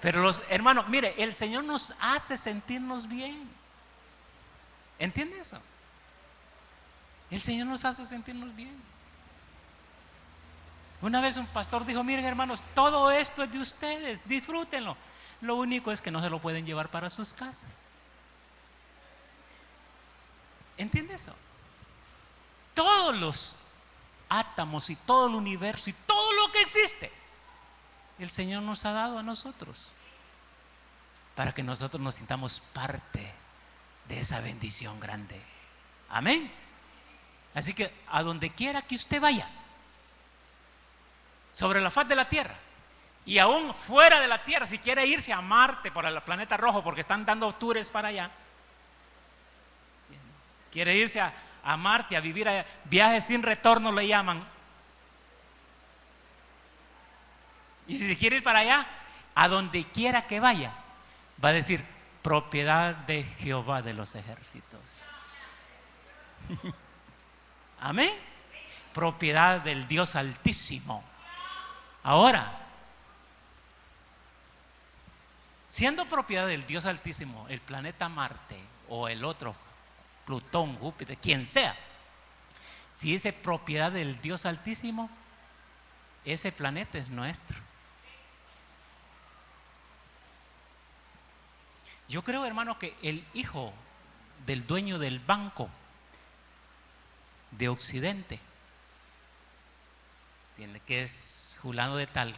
[SPEAKER 1] Pero los hermanos, mire, el Señor nos hace sentirnos bien. ¿Entiende eso? El Señor nos hace sentirnos bien. Una vez un pastor dijo, miren, hermanos, todo esto es de ustedes, disfrútenlo. Lo único es que no se lo pueden llevar para sus casas. ¿Entiende eso? Todos los átomos y todo el universo y todo lo que existe, el Señor nos ha dado a nosotros para que nosotros nos sintamos parte de esa bendición grande. Amén. Así que a donde quiera que usted vaya, sobre la faz de la tierra y aún fuera de la tierra, si quiere irse a Marte por el planeta rojo, porque están dando tours para allá, quiere irse a Marte a vivir allá, viajes sin retorno le llaman. Y si se quiere ir para allá, a donde quiera que vaya, va a decir propiedad de Jehová de los ejércitos. Amén. Propiedad del Dios Altísimo. Ahora, siendo propiedad del Dios Altísimo, el planeta Marte o el otro, Plutón, Júpiter, quien sea, si es propiedad del Dios Altísimo, ese planeta es nuestro. Yo creo, hermano, que el hijo del dueño del banco de Occidente, que es fulano de tal,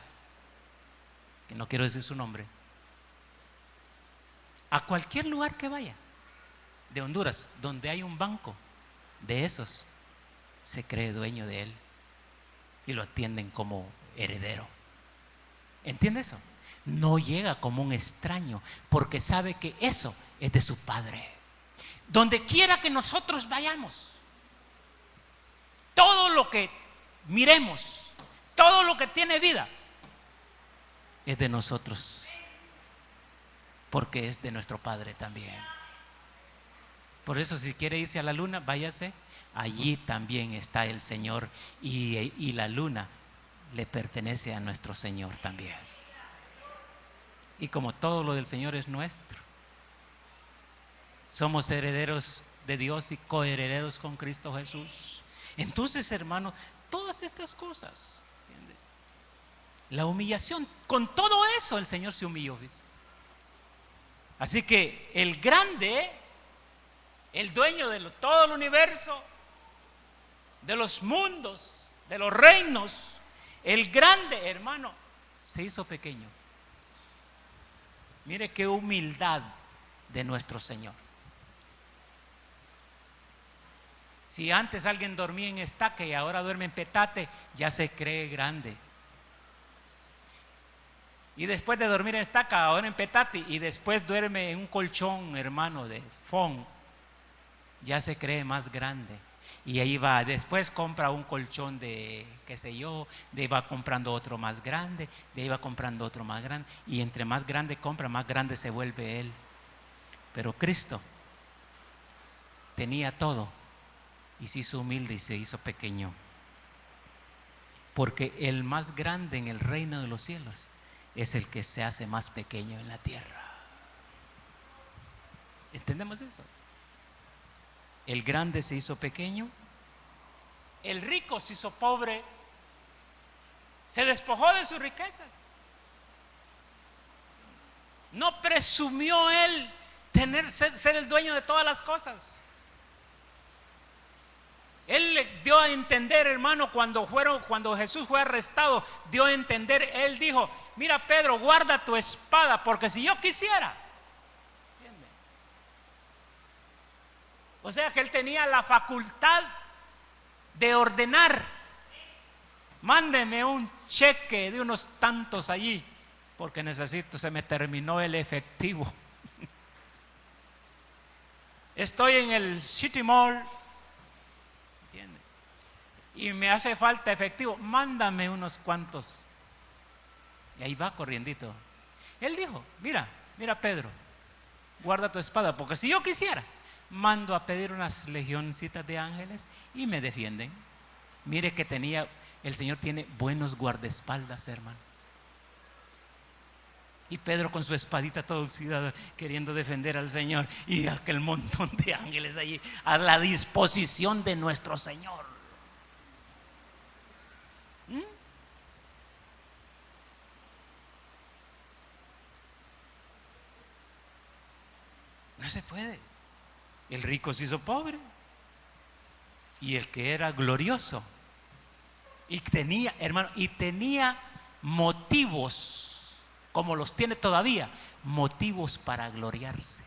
[SPEAKER 1] que no quiero decir su nombre, a cualquier lugar que vaya de Honduras, donde hay un banco de esos, se cree dueño de él y lo atienden como heredero. ¿Entiende eso? No llega como un extraño, porque sabe que eso es de su padre. Donde quiera que nosotros vayamos, todo lo que miremos, todo lo que tiene vida, es de nosotros, porque es de nuestro Padre también. Por eso, si quiere irse a la luna, váyase. Allí también está el Señor, y la luna le pertenece a nuestro Señor también. Y como todo lo del Señor es nuestro, somos herederos de Dios y coherederos con Cristo Jesús. Entonces, hermano, todas estas cosas, ¿entiende? La humillación, con todo eso el Señor se humilló, ¿ves? Así que el grande, el dueño de todo el universo, de los mundos, de los reinos, el grande, hermano, se hizo pequeño. Mire qué humildad de nuestro Señor. Si antes alguien dormía en estaca y ahora duerme en petate, ya se cree grande. Y después de dormir en estaca, ahora en petate, y después duerme en un colchón, hermano, de fón, ya se cree más grande. Y ahí va, después compra un colchón de, qué sé yo, de ahí va comprando otro más grande, de ahí va comprando otro más grande, y entre más grande compra, más grande se vuelve él. Pero Cristo tenía todo y se hizo humilde y se hizo pequeño, porque el más grande en el reino de los cielos es el que se hace más pequeño en la tierra. ¿Entendemos eso? El grande se hizo pequeño, el rico se hizo pobre, se despojó de sus riquezas. No presumió él ser el dueño de todas las cosas. Él le dio a entender, hermano, cuando Jesús fue arrestado, dio a entender, él dijo: mira, Pedro, guarda tu espada, porque si yo quisiera. ¿Entiende? O sea que él tenía la facultad de ordenar: mándeme un cheque de unos tantos allí, porque necesito, se me terminó el efectivo. Estoy en el City Mall, ¿entiende? Y me hace falta efectivo, mándame unos cuantos. Y ahí va corriendito. Él dijo: mira Pedro, guarda tu espada, porque si yo quisiera, mando a pedir unas legioncitas de ángeles y me defienden. Mire que el Señor tiene buenos guardaespaldas, hermano. Y Pedro con su espadita toda oxidada, queriendo defender al Señor, y aquel montón de ángeles allí a la disposición de nuestro Señor. No se puede. El rico se hizo pobre, y el que era glorioso y tenía, hermano, y tenía motivos, como los tiene todavía, motivos para gloriarse.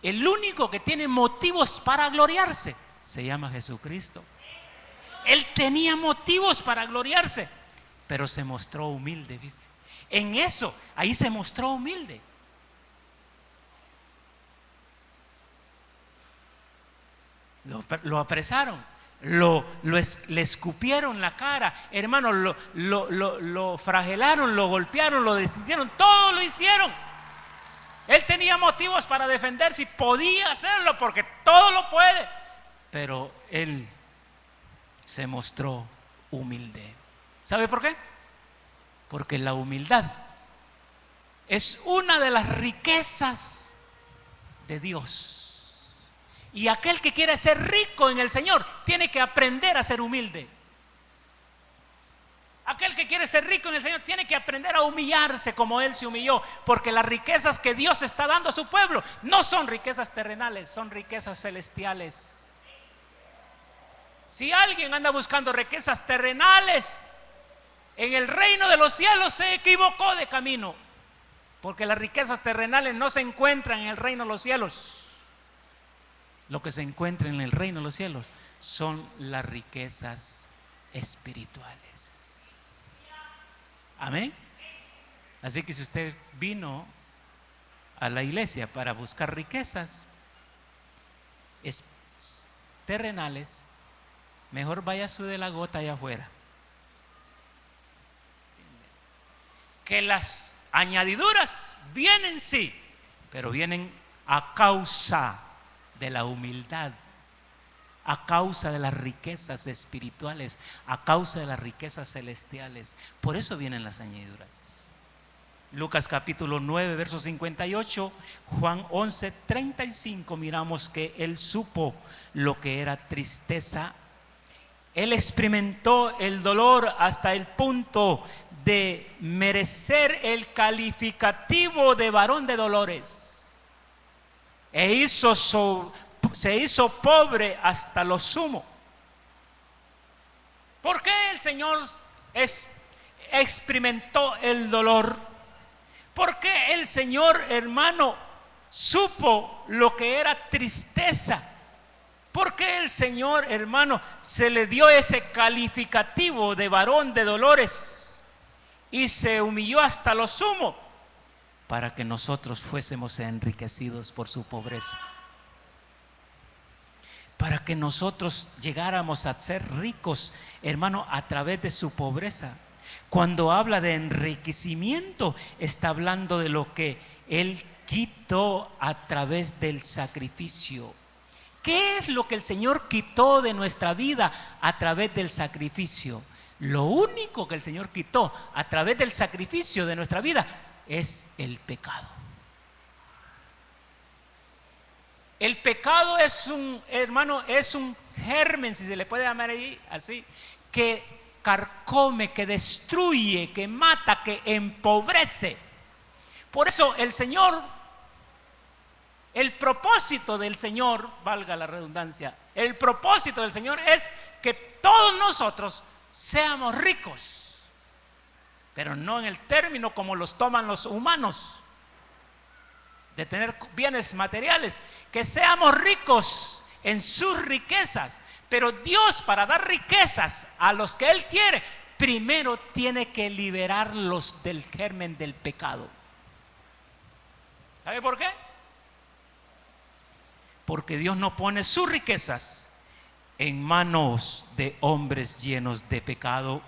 [SPEAKER 1] El único que tiene motivos para gloriarse se llama Jesucristo. Él tenía motivos para gloriarse, pero se mostró humilde, ¿viste? En eso, ahí se mostró humilde. Lo apresaron, le escupieron la cara, hermano, lo flagelaron, lo golpearon, lo deshicieron, todo lo hicieron. Él tenía motivos para defenderse y podía hacerlo, porque todo lo puede, pero él se mostró humilde. ¿Sabe por qué? Porque la humildad es una de las riquezas de Dios. Y aquel que quiere ser rico en el Señor tiene que aprender a ser humilde. Aquel que quiere ser rico en el Señor tiene que aprender a humillarse como Él se humilló, porque las riquezas que Dios está dando a su pueblo no son riquezas terrenales, son riquezas celestiales. Si alguien anda buscando riquezas terrenales en el reino de los cielos, se equivocó de camino. porque las riquezas terrenales no se encuentran en el reino de los cielos. Lo que se encuentra en el reino de los cielos son las riquezas espirituales. Amén. Así que si usted vino a la iglesia para buscar riquezas terrenales, mejor vaya a de la gota allá afuera. Que las añadiduras vienen, sí, pero vienen a causa de la humildad, a causa de las riquezas espirituales, a causa de las riquezas celestiales. Por eso vienen las añadiduras. Lucas capítulo 9, verso 58, Juan 11, 35, miramos que él supo lo que era tristeza. Él experimentó el dolor hasta el punto de merecer el calificativo de varón de dolores. Se hizo pobre hasta lo sumo. ¿Por qué el Señor experimentó el dolor? ¿Por qué el Señor, hermano, supo lo que era tristeza? ¿Por qué el Señor, hermano, se le dio ese calificativo de varón de dolores y se humilló hasta lo sumo? Para que nosotros fuésemos enriquecidos por su pobreza, para que nosotros llegáramos a ser ricos, hermano, a través de su pobreza. Cuando habla de enriquecimiento, está hablando de lo que Él quitó a través del sacrificio. ¿Qué es lo que el Señor quitó de nuestra vida a través del sacrificio? Lo único que el Señor quitó a través del sacrificio de nuestra vida es el pecado. El pecado es un, hermano, es un germen, si se le puede llamar ahí así, que carcome, que destruye, que mata, que empobrece. Por eso el Señor, el propósito del Señor, valga la redundancia, el propósito del Señor es que todos nosotros seamos ricos, pero no en el término como los toman los humanos, de tener bienes materiales, que seamos ricos en sus riquezas. Pero Dios, para dar riquezas a los que Él quiere, primero tiene que liberarlos del germen del pecado. ¿Sabe por qué? Porque Dios no pone sus riquezas en manos de hombres llenos de pecado,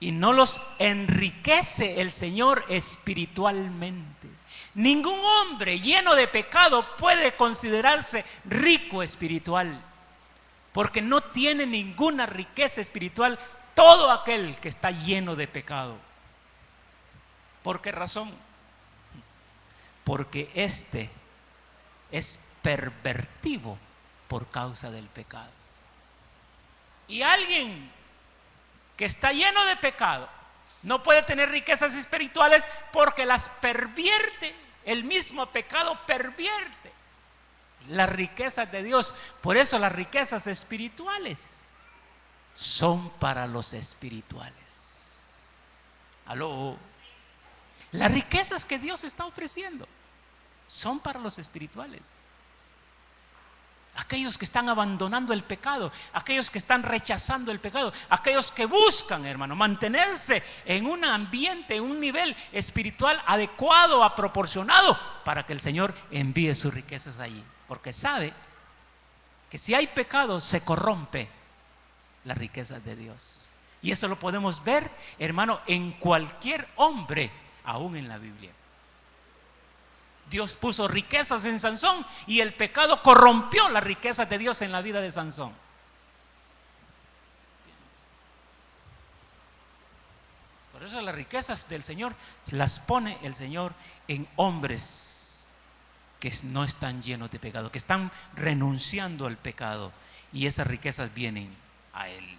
[SPEAKER 1] y no los enriquece el Señor espiritualmente. Ningún hombre lleno de pecado puede considerarse rico espiritual, porque no tiene ninguna riqueza espiritual todo aquel que está lleno de pecado. ¿Por qué razón? Porque este es pervertido por causa del pecado. Y alguien que está lleno de pecado no puede tener riquezas espirituales porque las pervierte. El mismo pecado pervierte las riquezas de Dios. Por eso las riquezas espirituales son para los espirituales. ¿Aló? Las riquezas que Dios está ofreciendo son para los espirituales. Aquellos que están abandonando el pecado, aquellos que están rechazando el pecado, aquellos que buscan, hermano, mantenerse en un ambiente, en un nivel espiritual adecuado, proporcionado, para que el Señor envíe sus riquezas allí. Porque sabe que si hay pecado, se corrompe las riquezas de Dios. Y eso lo podemos ver, hermano, en cualquier hombre, aún en la Biblia. Dios puso riquezas en Sansón y el pecado corrompió las riquezas de Dios en la vida de Sansón. Por eso las riquezas del Señor las pone el Señor en hombres que no están llenos de pecado, que están renunciando al pecado, y esas riquezas vienen a Él,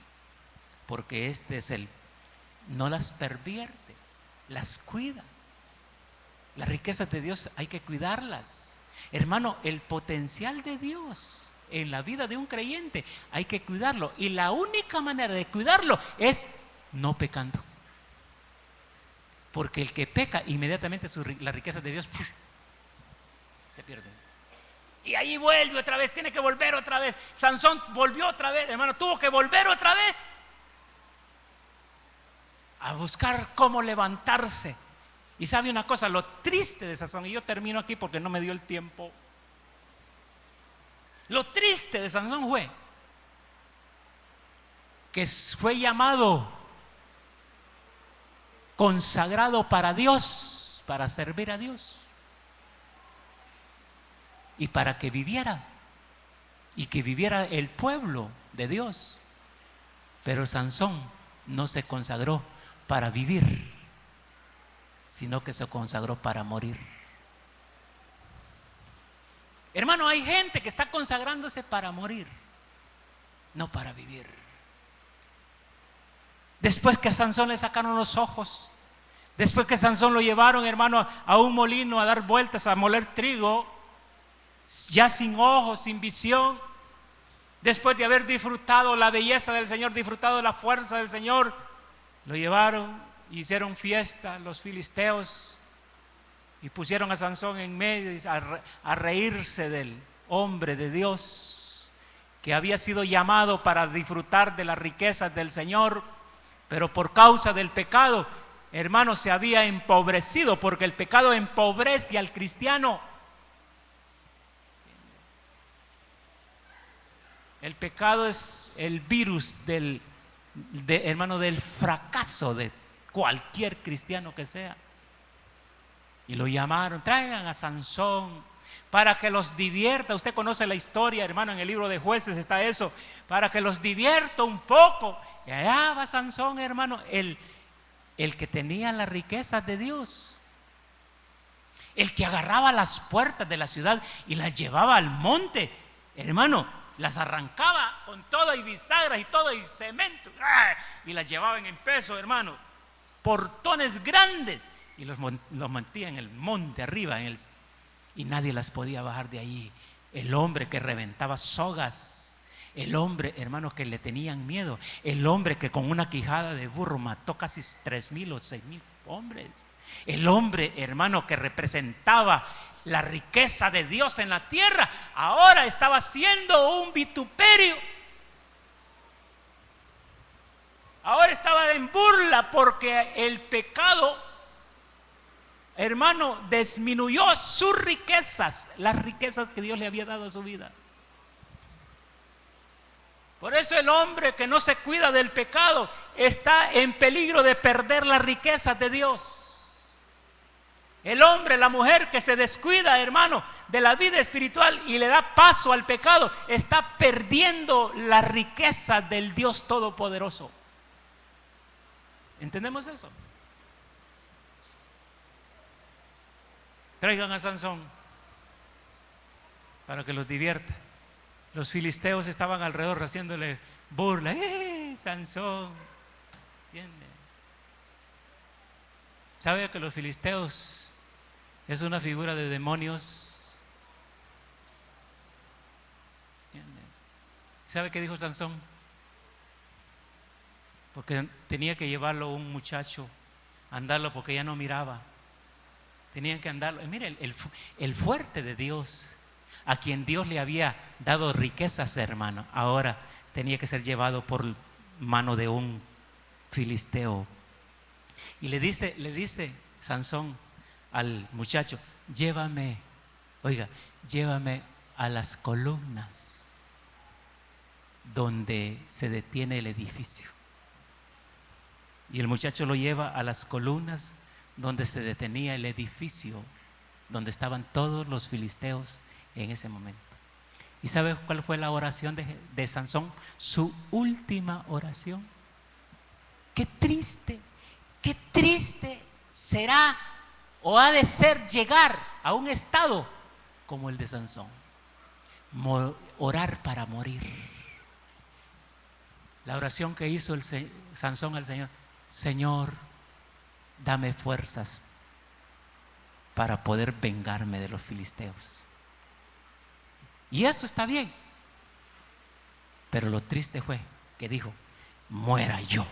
[SPEAKER 1] porque este es Él. No las pervierte, las cuida. Las riquezas de Dios hay que cuidarlas. Hermano, el potencial de Dios en la vida de un creyente hay que cuidarlo. Y la única manera de cuidarlo es no pecando. Porque el que peca, inmediatamente las riquezas de Dios se pierden. Y ahí vuelve otra vez, tiene que volver otra vez. Sansón volvió otra vez, hermano, tuvo que volver otra vez a buscar cómo levantarse. Y sabe una cosa, lo triste de Sansón, y yo termino aquí porque no me dio el tiempo. Lo triste de Sansón fue que fue llamado, consagrado para Dios, para servir a Dios y para que viviera, y que viviera el pueblo de Dios. Pero Sansón no se consagró para vivir, sino que se consagró para morir. Hermano, hay gente que está consagrándose para morir, no para vivir. Después que a Sansón le sacaron los ojos, después que Sansón lo llevaron, hermano, a un molino a dar vueltas, a moler trigo, ya sin ojos, sin visión, después de haber disfrutado la belleza del Señor, disfrutado la fuerza del Señor, lo llevaron, hicieron fiesta los filisteos y pusieron a Sansón en medio a reírse del hombre de Dios que había sido llamado para disfrutar de las riquezas del Señor, pero por causa del pecado, hermano, se había empobrecido, porque el pecado empobrece al cristiano. El pecado es el virus hermano, del fracaso de cualquier cristiano que sea. Y lo llamaron, traigan a Sansón para que los divierta. Usted conoce la historia, hermano, en el libro de Jueces está eso, para que los divierta un poco. Y allá va Sansón, hermano, el que tenía las riquezas de Dios, el que agarraba las puertas de la ciudad y las llevaba al monte, hermano, las arrancaba con todo y bisagras y todo y cemento, y las llevaban en peso, hermano, portones grandes, y los mantenía en el monte arriba, y nadie las podía bajar de ahí. El hombre que reventaba sogas, el hombre, hermano, que le tenían miedo, el hombre que con una quijada de burro mató casi 3,000 o 6,000 hombres, el hombre, hermano, que representaba la riqueza de Dios en la tierra, ahora estaba haciendo un vituperio, ahora estaba en burla, porque el pecado, hermano, disminuyó sus riquezas, las riquezas que Dios le había dado a su vida. Por eso el hombre que no se cuida del pecado está en peligro de perder las riquezas de Dios. El hombre, la mujer que se descuida, hermano, de la vida espiritual y le da paso al pecado, está perdiendo la riqueza del Dios Todopoderoso. ¿Entendemos eso? Traigan a Sansón para que los divierta. Los filisteos estaban alrededor haciéndole burla. Sansón! ¿Entiende? ¿Sabe que los filisteos es una figura de demonios? ¿Entiende? ¿Sabe qué dijo Sansón? Porque tenía que llevarlo un muchacho, andarlo porque ya no miraba. Tenían que andarlo. Mire, el fuerte de Dios, a quien Dios le había dado riquezas, hermano, ahora tenía que ser llevado por mano de un filisteo. Y le dice Sansón al muchacho: llévame, oiga, llévame a las columnas donde se detiene el edificio. Y el muchacho lo lleva a las columnas donde se detenía el edificio, donde estaban todos los filisteos en ese momento. ¿Y sabe cuál fue la oración de Sansón? Su última oración. Qué triste será o ha de ser llegar a un estado como el de Sansón. Orar para morir. La oración que hizo Sansón al Señor: Señor, dame fuerzas para poder vengarme de los filisteos. Y eso está bien, pero lo triste fue que dijo: muera yo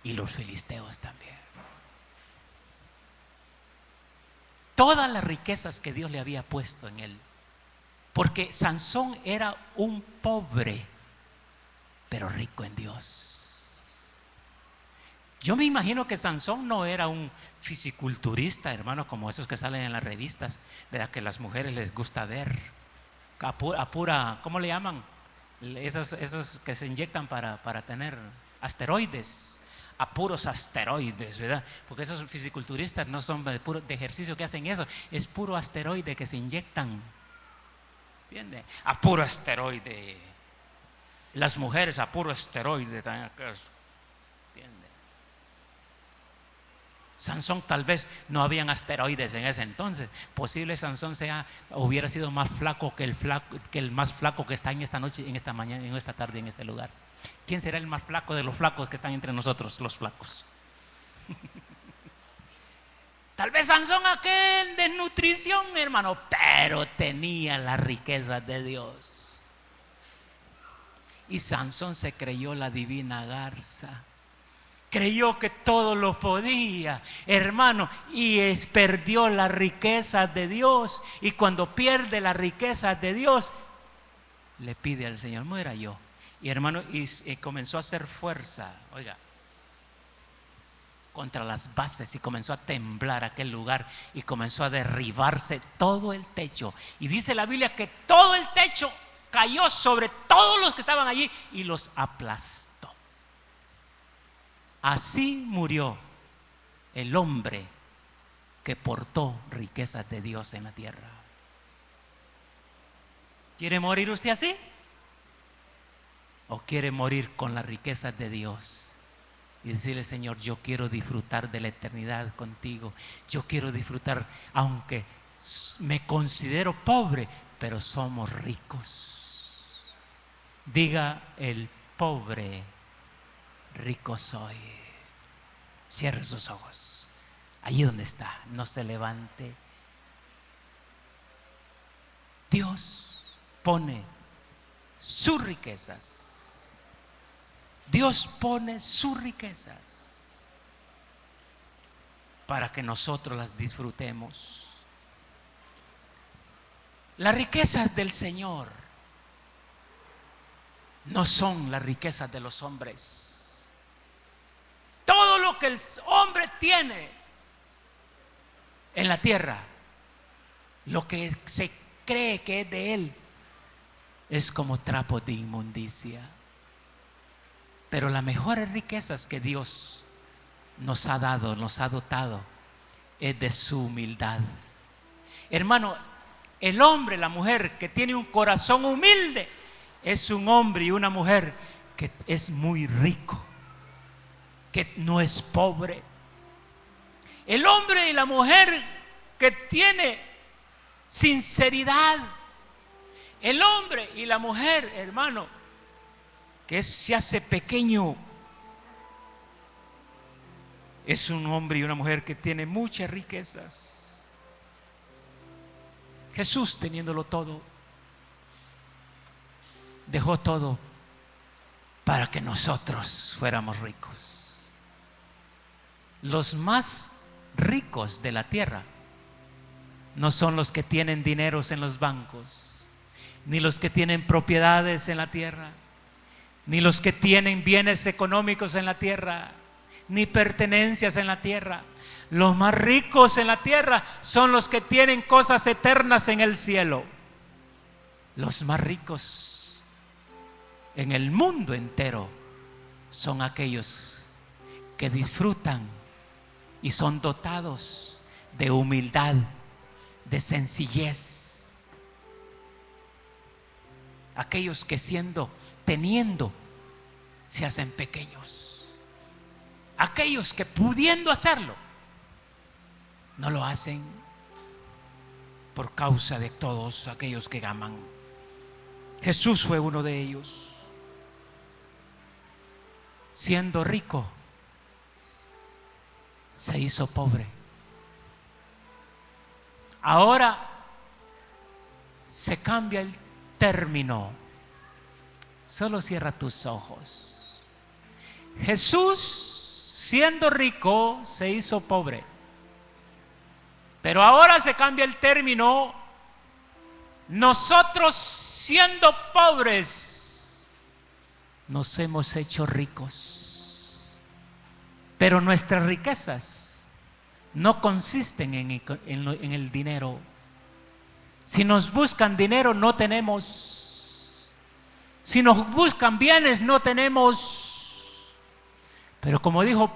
[SPEAKER 1] y los filisteos también. todas las riquezas que Dios le había puesto en él. Porque Sansón era un pobre, pero rico en Dios. Yo me imagino que Sansón no era un fisiculturista, hermano, como esos que salen en las revistas, ¿verdad? Que a las mujeres les gusta ver. A pura, ¿cómo le llaman? Esos que se inyectan para tener asteroides. A puros asteroides, ¿verdad? Porque esos fisiculturistas no son de ejercicio que hacen eso, es puro asteroide que se inyectan. ¿Entiende? A puro asteroide. Las mujeres a puro asteroide. ¿Entiende? Sansón tal vez no habían asteroides en ese entonces. Posible Sansón hubiera sido más flaco que el más flaco que está en esta noche, en esta mañana, en esta tarde, en este lugar. ¿Quién será el más flaco de los flacos que están entre nosotros, los flacos? Tal vez Sansón aquel de nutrición, hermano, pero tenía las riquezas de Dios. Y Sansón se creyó la divina garza. Creyó que todo lo podía, hermano, y perdió las riquezas de Dios. Y cuando pierde las riquezas de Dios, le pide al Señor, muera yo. Y hermano, y comenzó a hacer fuerza, oiga, contra las bases, y comenzó a temblar aquel lugar, y comenzó a derribarse todo el techo. Y dice la Biblia que todo el techo cayó sobre todos los que estaban allí y los aplastó. Así murió el hombre que portó riquezas de Dios en la tierra. ¿Quiere morir usted así? ¿O quiere morir con las riquezas de Dios? Y decirle, Señor, yo quiero disfrutar de la eternidad contigo. Yo quiero disfrutar, aunque me considero pobre, pero somos ricos. Diga el pobre, rico soy. Cierre sus ojos. Allí donde está, no se levante. Dios pone sus riquezas. Dios pone sus riquezas para que nosotros las disfrutemos. Las riquezas del Señor no son las riquezas de los hombres. Todo lo que el hombre tiene en la tierra, lo que se cree que es de él, es como trapo de inmundicia. Pero las mejores riquezas que Dios nos ha dado, nos ha dotado, es de su humildad. Hermano, el hombre, la mujer que tiene un corazón humilde, es un hombre y una mujer que es muy rico, que no es pobre. El hombre y la mujer que tiene sinceridad. El hombre y la mujer, hermano, que se hace pequeño, es un hombre y una mujer que tiene muchas riquezas. Jesús, teniéndolo todo, dejó todo para que nosotros fuéramos ricos. Los más ricos de la tierra no son los que tienen dineros en los bancos, ni los que tienen propiedades en la tierra, ni los que tienen bienes económicos en la tierra, ni pertenencias en la tierra. Los más ricos en la tierra son los que tienen cosas eternas en el cielo. Los más ricos en el mundo entero son aquellos que disfrutan y son dotados de humildad, de sencillez. Aquellos que teniendo, se hacen pequeños. Aquellos que pudiendo hacerlo, no lo hacen por causa de todos aquellos que aman. Jesús fue uno de ellos. Siendo rico, se hizo pobre. Ahora se cambia el término. Solo cierra tus ojos. Jesús, siendo rico, se hizo pobre. Pero ahora se cambia el término. Nosotros, siendo pobres, nos hemos hecho ricos. Pero nuestras riquezas no consisten en el dinero. Si nos buscan dinero, no tenemos. Si nos buscan bienes, no tenemos. Pero como dijo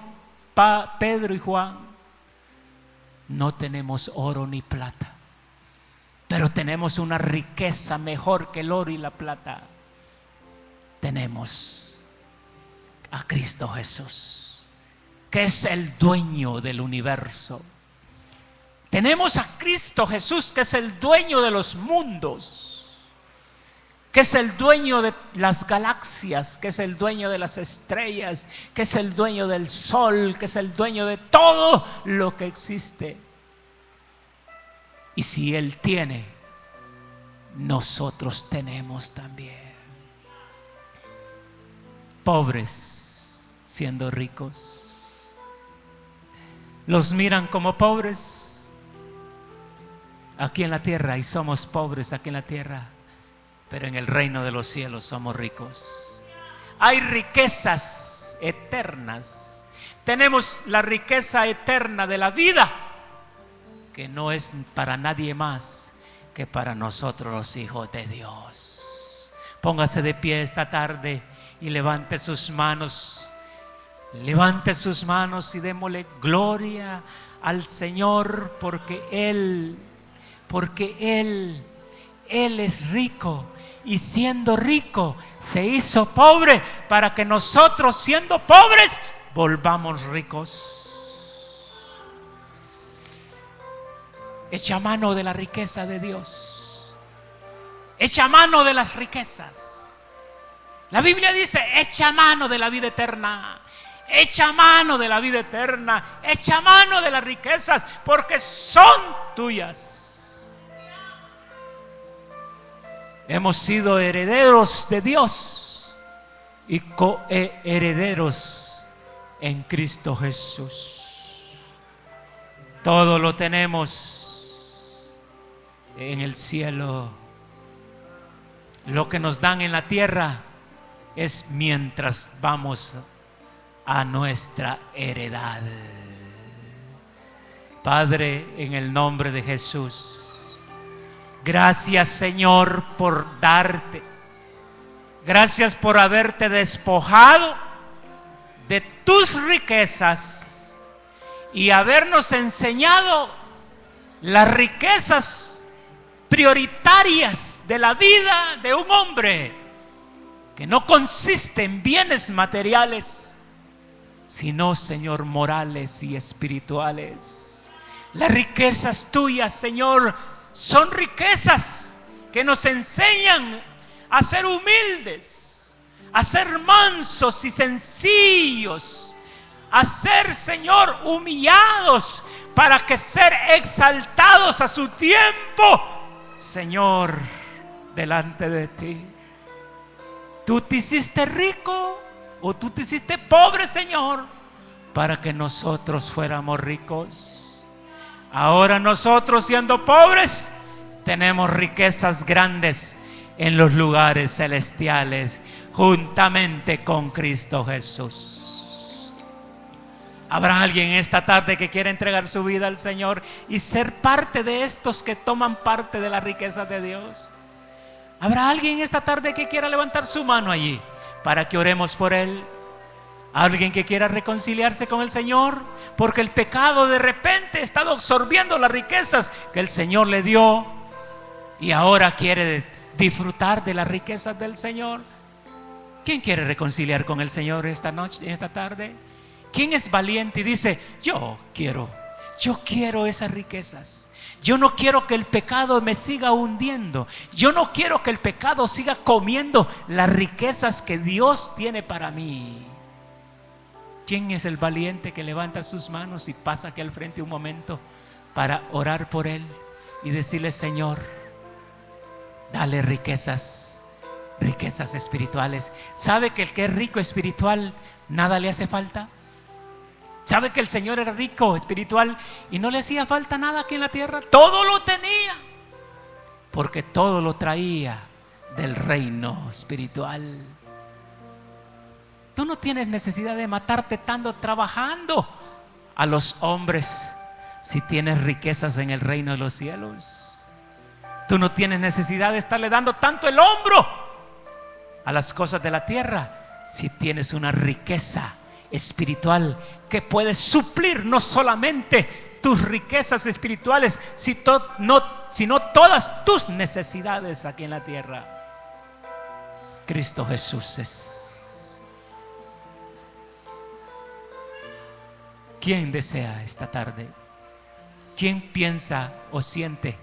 [SPEAKER 1] Pedro y Juan, no tenemos oro ni plata, pero tenemos una riqueza mejor que el oro y la plata. Tenemos a Cristo Jesús, que es el dueño del universo. Tenemos a Cristo Jesús, que es el dueño de los mundos, que es el dueño de las galaxias, que es el dueño de las estrellas, que es el dueño del sol, que es el dueño de todo lo que existe. Y si Él tiene, nosotros tenemos también. Pobres siendo ricos. Los miran como pobres aquí en la tierra, y somos pobres aquí en la tierra, pero en el reino de los cielos somos ricos. Hay riquezas eternas. Tenemos la riqueza eterna de la vida, que no es para nadie más que para nosotros los hijos de Dios. Póngase de pie esta tarde y levante sus manos. Levante sus manos y démosle gloria al Señor, porque Él es rico, y siendo rico se hizo pobre para que nosotros, siendo pobres, volvamos ricos. Echa mano de la riqueza de Dios. Echa mano de las riquezas. La Biblia dice: echa mano de la vida eterna. Echa mano de la vida eterna. Echa mano de las riquezas, porque son tuyas. Hemos sido herederos de Dios y coherederos en Cristo Jesús. Todo lo tenemos en el cielo. Lo que nos dan en la tierra es mientras vamos a nuestra heredad. Padre, en el nombre de Jesús, gracias, Señor, por darte. Gracias por haberte despojado de tus riquezas y habernos enseñado las riquezas prioritarias de la vida de un hombre, que no consiste en bienes materiales, sino, Señor, morales y espirituales. Las riquezas tuyas, Señor, son riquezas que nos enseñan a ser humildes, a ser mansos y sencillos, a ser, Señor, humillados, para que ser exaltados a su tiempo, Señor, delante de ti. Tú te hiciste rico o tú te hiciste pobre, Señor, para que nosotros fuéramos ricos. Ahora nosotros, siendo pobres, tenemos riquezas grandes en los lugares celestiales, juntamente con Cristo Jesús. ¿Habrá alguien esta tarde que quiera entregar su vida al Señor y ser parte de estos que toman parte de la riqueza de Dios? ¿Habrá alguien esta tarde que quiera levantar su mano allí para que oremos por él? ¿Alguien que quiera reconciliarse con el Señor? Porque el pecado de repente ha estado absorbiendo las riquezas que el Señor le dio y ahora quiere disfrutar de las riquezas del Señor. ¿Quién quiere reconciliar con el Señor esta noche, esta tarde? ¿Quién es valiente y dice: yo quiero esas riquezas? Yo no quiero que el pecado me siga hundiendo. Yo no quiero que el pecado siga comiendo las riquezas que Dios tiene para mí. ¿Quién es el valiente que levanta sus manos y pasa aquí al frente un momento para orar por él y decirle: Señor, dale riquezas espirituales? ¿Sabe que el que es rico espiritual nada le hace falta? ¿Sabe que el Señor era rico, espiritual, y no le hacía falta nada aquí en la tierra? Todo lo tenía, porque todo lo traía del reino espiritual. Tú no tienes necesidad de matarte tanto trabajando a los hombres si tienes riquezas en el reino de los cielos. Tú no tienes necesidad de estarle dando tanto el hombro a las cosas de la tierra si tienes una riqueza espiritual que puede suplir no solamente tus riquezas espirituales, sino todas tus necesidades aquí en la tierra. Cristo Jesús es. ¿Quién desea esta tarde? ¿Quién piensa o siente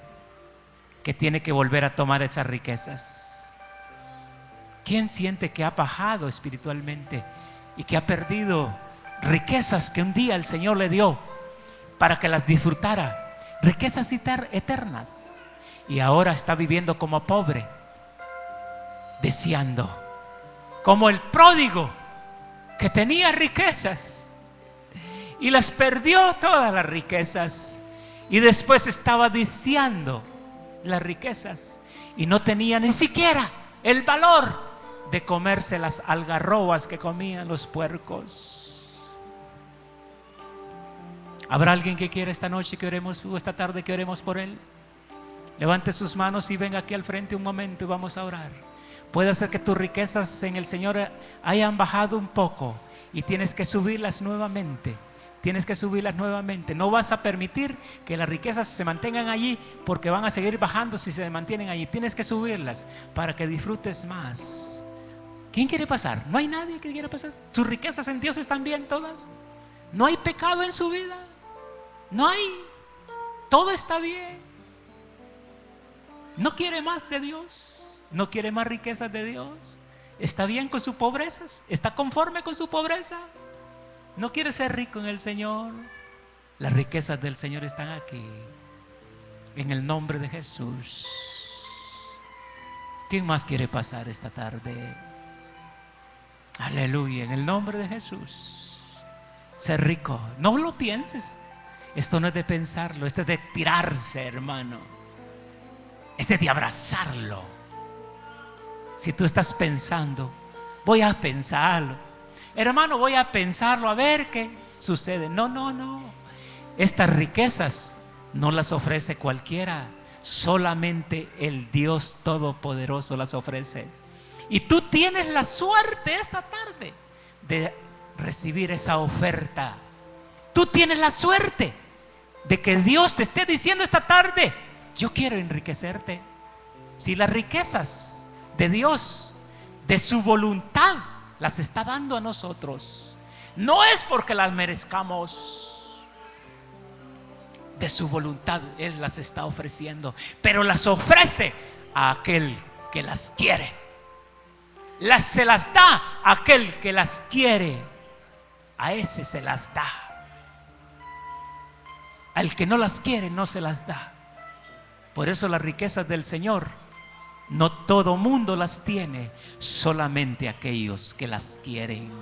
[SPEAKER 1] que tiene que volver a tomar esas riquezas? ¿Quién siente que ha bajado espiritualmente y que ha perdido riquezas que un día el Señor le dio para que las disfrutara? Riquezas eternas. Y ahora está viviendo como pobre, deseando, como el pródigo que tenía riquezas y las perdió todas las riquezas, y después estaba deseando las riquezas y no tenía ni siquiera el valor de comerse las algarrobas que comían los puercos. ¿Habrá alguien que quiera esta noche que oremos, o esta tarde que oremos por él? Levante sus manos y venga aquí al frente un momento y vamos a orar. Puede ser que tus riquezas en el Señor hayan bajado un poco y tienes que subirlas nuevamente. Tienes que subirlas nuevamente. No vas a permitir que las riquezas se mantengan allí, porque van a seguir bajando si se mantienen allí. Tienes que subirlas para que disfrutes más. ¿Quién quiere pasar? No hay nadie que quiera pasar. Sus riquezas en Dios están bien todas. No hay pecado en su vida. No hay. Todo está bien. No quiere más de Dios. No quiere más riquezas de Dios. Está bien con su pobreza. Está conforme con su pobreza. No quiere ser rico en el Señor. Las riquezas del Señor están aquí, en el nombre de Jesús. ¿Quién más quiere pasar esta tarde? Aleluya, en el nombre de Jesús. Ser rico, no lo pienses. Esto no es de pensarlo, esto es de tirarse, hermano. Este es de abrazarlo. Si tú estás pensando, voy a pensarlo, hermano, voy a pensarlo a ver qué sucede. No. Estas riquezas no las ofrece cualquiera. Solamente el Dios Todopoderoso las ofrece. Y tú tienes la suerte esta tarde de recibir esa oferta. Tú tienes la suerte de que Dios te esté diciendo esta tarde: yo quiero enriquecerte. Si las riquezas de Dios, de su voluntad, las está dando a nosotros, no es porque las merezcamos. De su voluntad Él las está ofreciendo, pero las ofrece a aquel que las quiere. Se las da a aquel que las quiere. A ese se las da. Al que no las quiere no se las da. Por eso las riquezas del Señor, no todo mundo las tiene, solamente aquellos que las quieren.